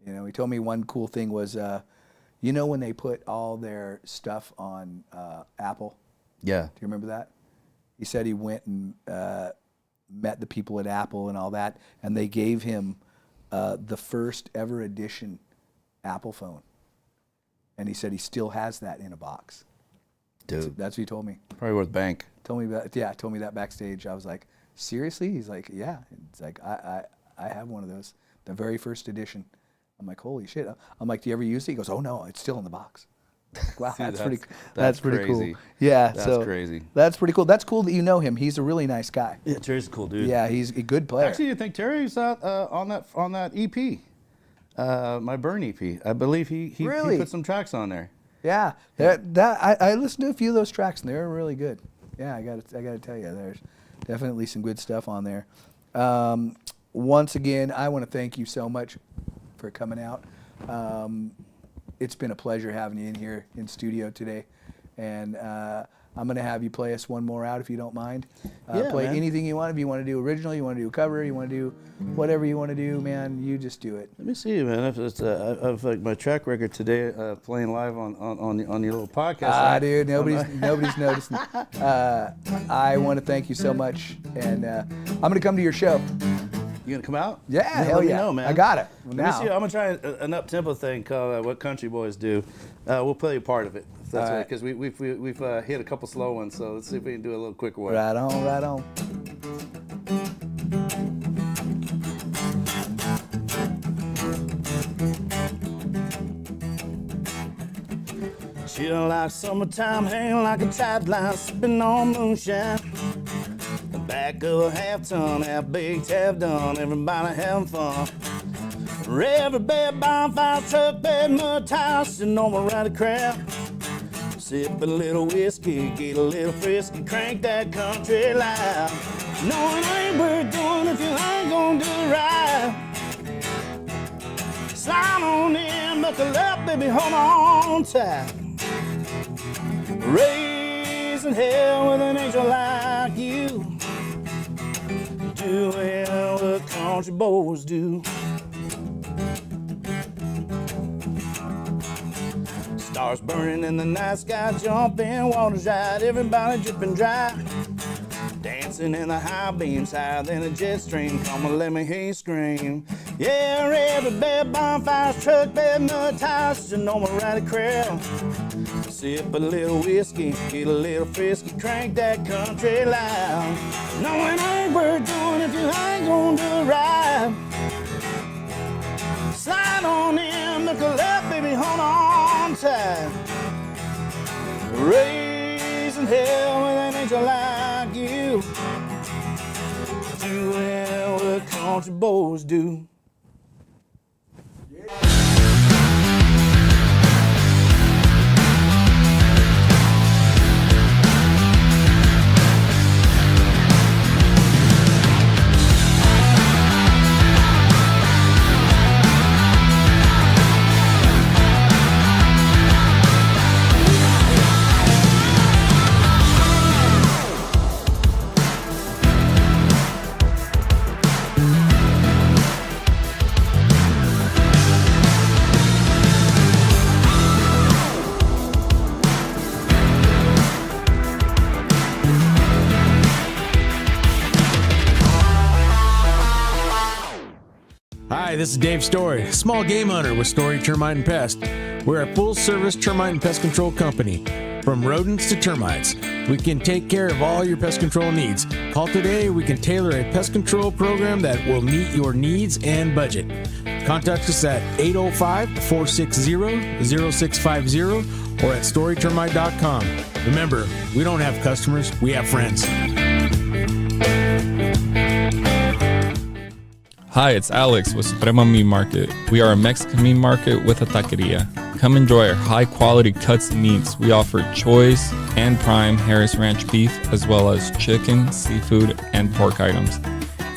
Speaker 1: You know, he told me one cool thing was, you know, when they put all their stuff on Apple.
Speaker 2: Yeah.
Speaker 1: Do you remember that? He said he went and met the people at Apple and all that, and they gave him the first ever edition Apple phone. And he said he still has that in a box.
Speaker 2: Dude.
Speaker 1: That's what he told me.
Speaker 2: Probably worth bank.
Speaker 1: Told me that backstage. I was like, seriously? He's like, yeah. It's like, I have one of those, the very first edition. I'm like, holy shit. I'm like, do you ever use it? He goes, oh no, it's still in the box. Like, wow,
Speaker 2: See,
Speaker 1: that's pretty
Speaker 2: crazy.
Speaker 1: cool. Yeah,
Speaker 2: that's crazy.
Speaker 1: That's pretty cool. That's cool that you know him. He's a really nice guy.
Speaker 2: Yeah, Terry's a cool dude.
Speaker 1: Yeah, he's a good player.
Speaker 2: Actually, I think Terry's out on that EP, my Burn EP. I believe he put some tracks on there.
Speaker 1: Yeah, I listened to a few of those tracks and they're really good. Yeah, I got to tell you, there's definitely some good stuff on there. Once again, I want to thank you so much for coming out. It's been a pleasure having you in here in studio today, and I'm going to have you play us one more out if you don't mind. Play
Speaker 2: man.
Speaker 1: anything you want. If you want to do original, you want to do a cover, you want to do whatever you want to do, man, you just do it.
Speaker 2: Let me see, man. I've like my track record today, playing live on your little podcast.
Speaker 1: Dude, nobody's noticing. I want to thank you so much, and I'm going to come to your show.
Speaker 2: You gonna come out?
Speaker 1: Yeah, hell
Speaker 2: let me
Speaker 1: yeah.
Speaker 2: know, man.
Speaker 1: I got it.
Speaker 2: Let me see. I'm gonna try an up-tempo thing called "What Country Boys Do." We'll play a part of it. If that's right, because we've hit a couple slow ones. So let's see if we can do a little quicker one.
Speaker 1: Right on, right on.
Speaker 2: She don't like summertime, hanging like a tide line, sipping on moonshine. The back of a half-ton, half baked, half done, everybody having fun. Rebel Bear bonfire, truck bed, mud tire, sitting on my rowdy crowd. Sip a little whiskey, get a little frisky, crank that country loud. No, it ain't worth doing if you ain't gonna do it right. Slide on in, buckle up, baby, hold on tight. Raising hell with an angel like you. Doing what country boys do. Stars burning in the night sky, jumping, water's right, everybody dripping dry. Dancing in the high beams, higher than a jet stream. Come on, let me hear you scream. Yeah, Rebel Bear bonfires, truck bed, mud tires, you know my rowdy crowd. Sip a little whiskey, get a little frisky, crank that country loud. No, it ain't worth doing if you ain't gonna do it right. Slide on in, buckle up, baby, hold on tight. Raising hell with an angel like you. Doing what country boys do.
Speaker 8: Hi, this is Dave Story, small game hunter with Story Termite and Pest. We're a full-service termite and pest control company. From rodents to termites, we can take care of all your pest control needs. Call today, we can tailor a pest control program that will meet your needs and budget. Contact us at 805-460-0650 or at storytermite.com. Remember, we don't have customers, we have friends.
Speaker 3: Hi, it's Alex with Suprema Meat Market. We are a Mexican meat market with a taqueria. Come enjoy our high-quality cuts and meats. We offer choice and prime Harris Ranch beef, as well as chicken, seafood, and pork items.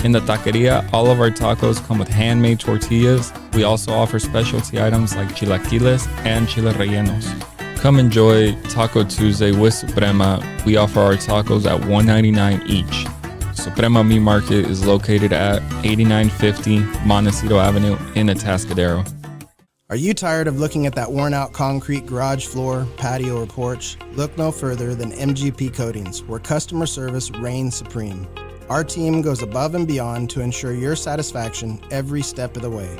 Speaker 3: In the taqueria, all of our tacos come with handmade tortillas. We also offer specialty items like chilaquiles and chile rellenos. Come enjoy Taco Tuesday with Suprema. We offer our tacos at $1.99 each. Suprema Meat Market is located at 8950 Montecito Avenue in Atascadero.
Speaker 4: Are you tired of looking at that worn-out concrete garage floor, patio, or porch? Look no further than MGP Coatings, where customer service reigns supreme. Our team goes above and beyond to ensure your satisfaction every step of the way.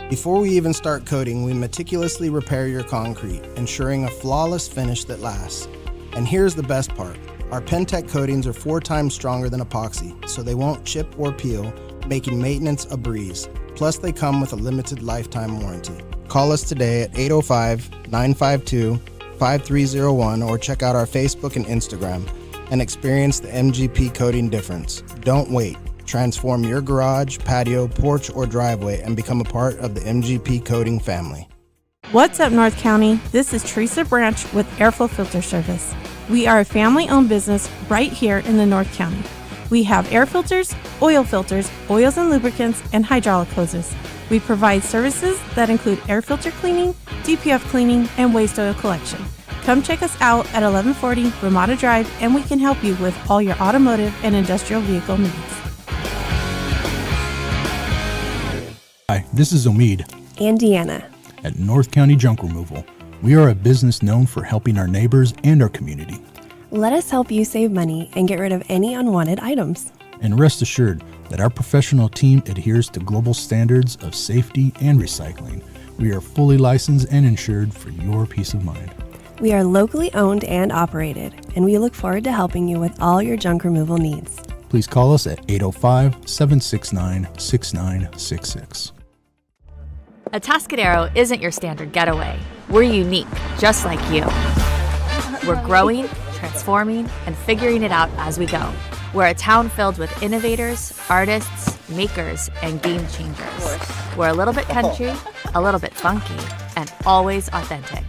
Speaker 4: Before we even start coating, we meticulously repair your concrete, ensuring a flawless finish that lasts. And here's the best part. Our Pentec coatings are 4 times stronger than epoxy, so they won't chip or peel, making maintenance a breeze. Plus, they come with a limited lifetime warranty. Call us today at 805-952-5301 or check out our Facebook and Instagram and experience the MGP coating difference. Don't wait. Transform your garage, patio, porch, or driveway and become a part of the MGP coating family.
Speaker 5: What's up, North County? This is Teresa Branch with Airflow Filter Service. We are a family-owned business right here in the North County. We have air filters, oils and lubricants, and hydraulic hoses. We provide services that include air filter cleaning, DPF cleaning, and waste oil collection. Come check us out at 1140 Ramada Drive, and we can help you with all your automotive and industrial vehicle needs.
Speaker 6: Hi, this is Omid
Speaker 11: and Deanna
Speaker 6: at North County Junk Removal. We are a business known for helping our neighbors and our community.
Speaker 11: Let us help you save money and get rid of any unwanted items.
Speaker 6: And rest assured that our professional team adheres to global standards of safety and recycling. We are fully licensed and insured for your peace of mind.
Speaker 11: We are locally owned and operated, and we look forward to helping you with all your junk removal needs.
Speaker 6: Please call us at 805-769-6966.
Speaker 10: Atascadero isn't your standard getaway. We're unique, just like you. We're growing, transforming, and figuring it out as we go. We're a town filled with innovators, artists, makers, and game changers. We're a little bit country, a little bit funky, and always authentic.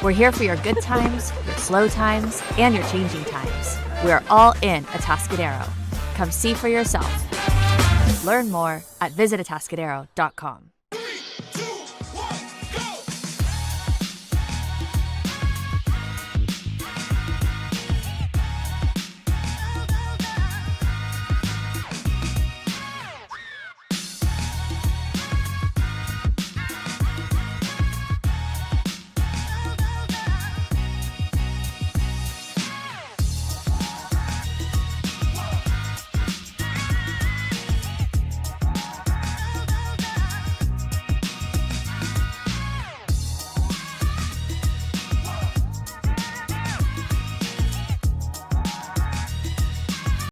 Speaker 10: We're here for your good times, your slow times, and your changing times. We're all in Atascadero. Come see for yourself. Learn more at visitatascadero.com.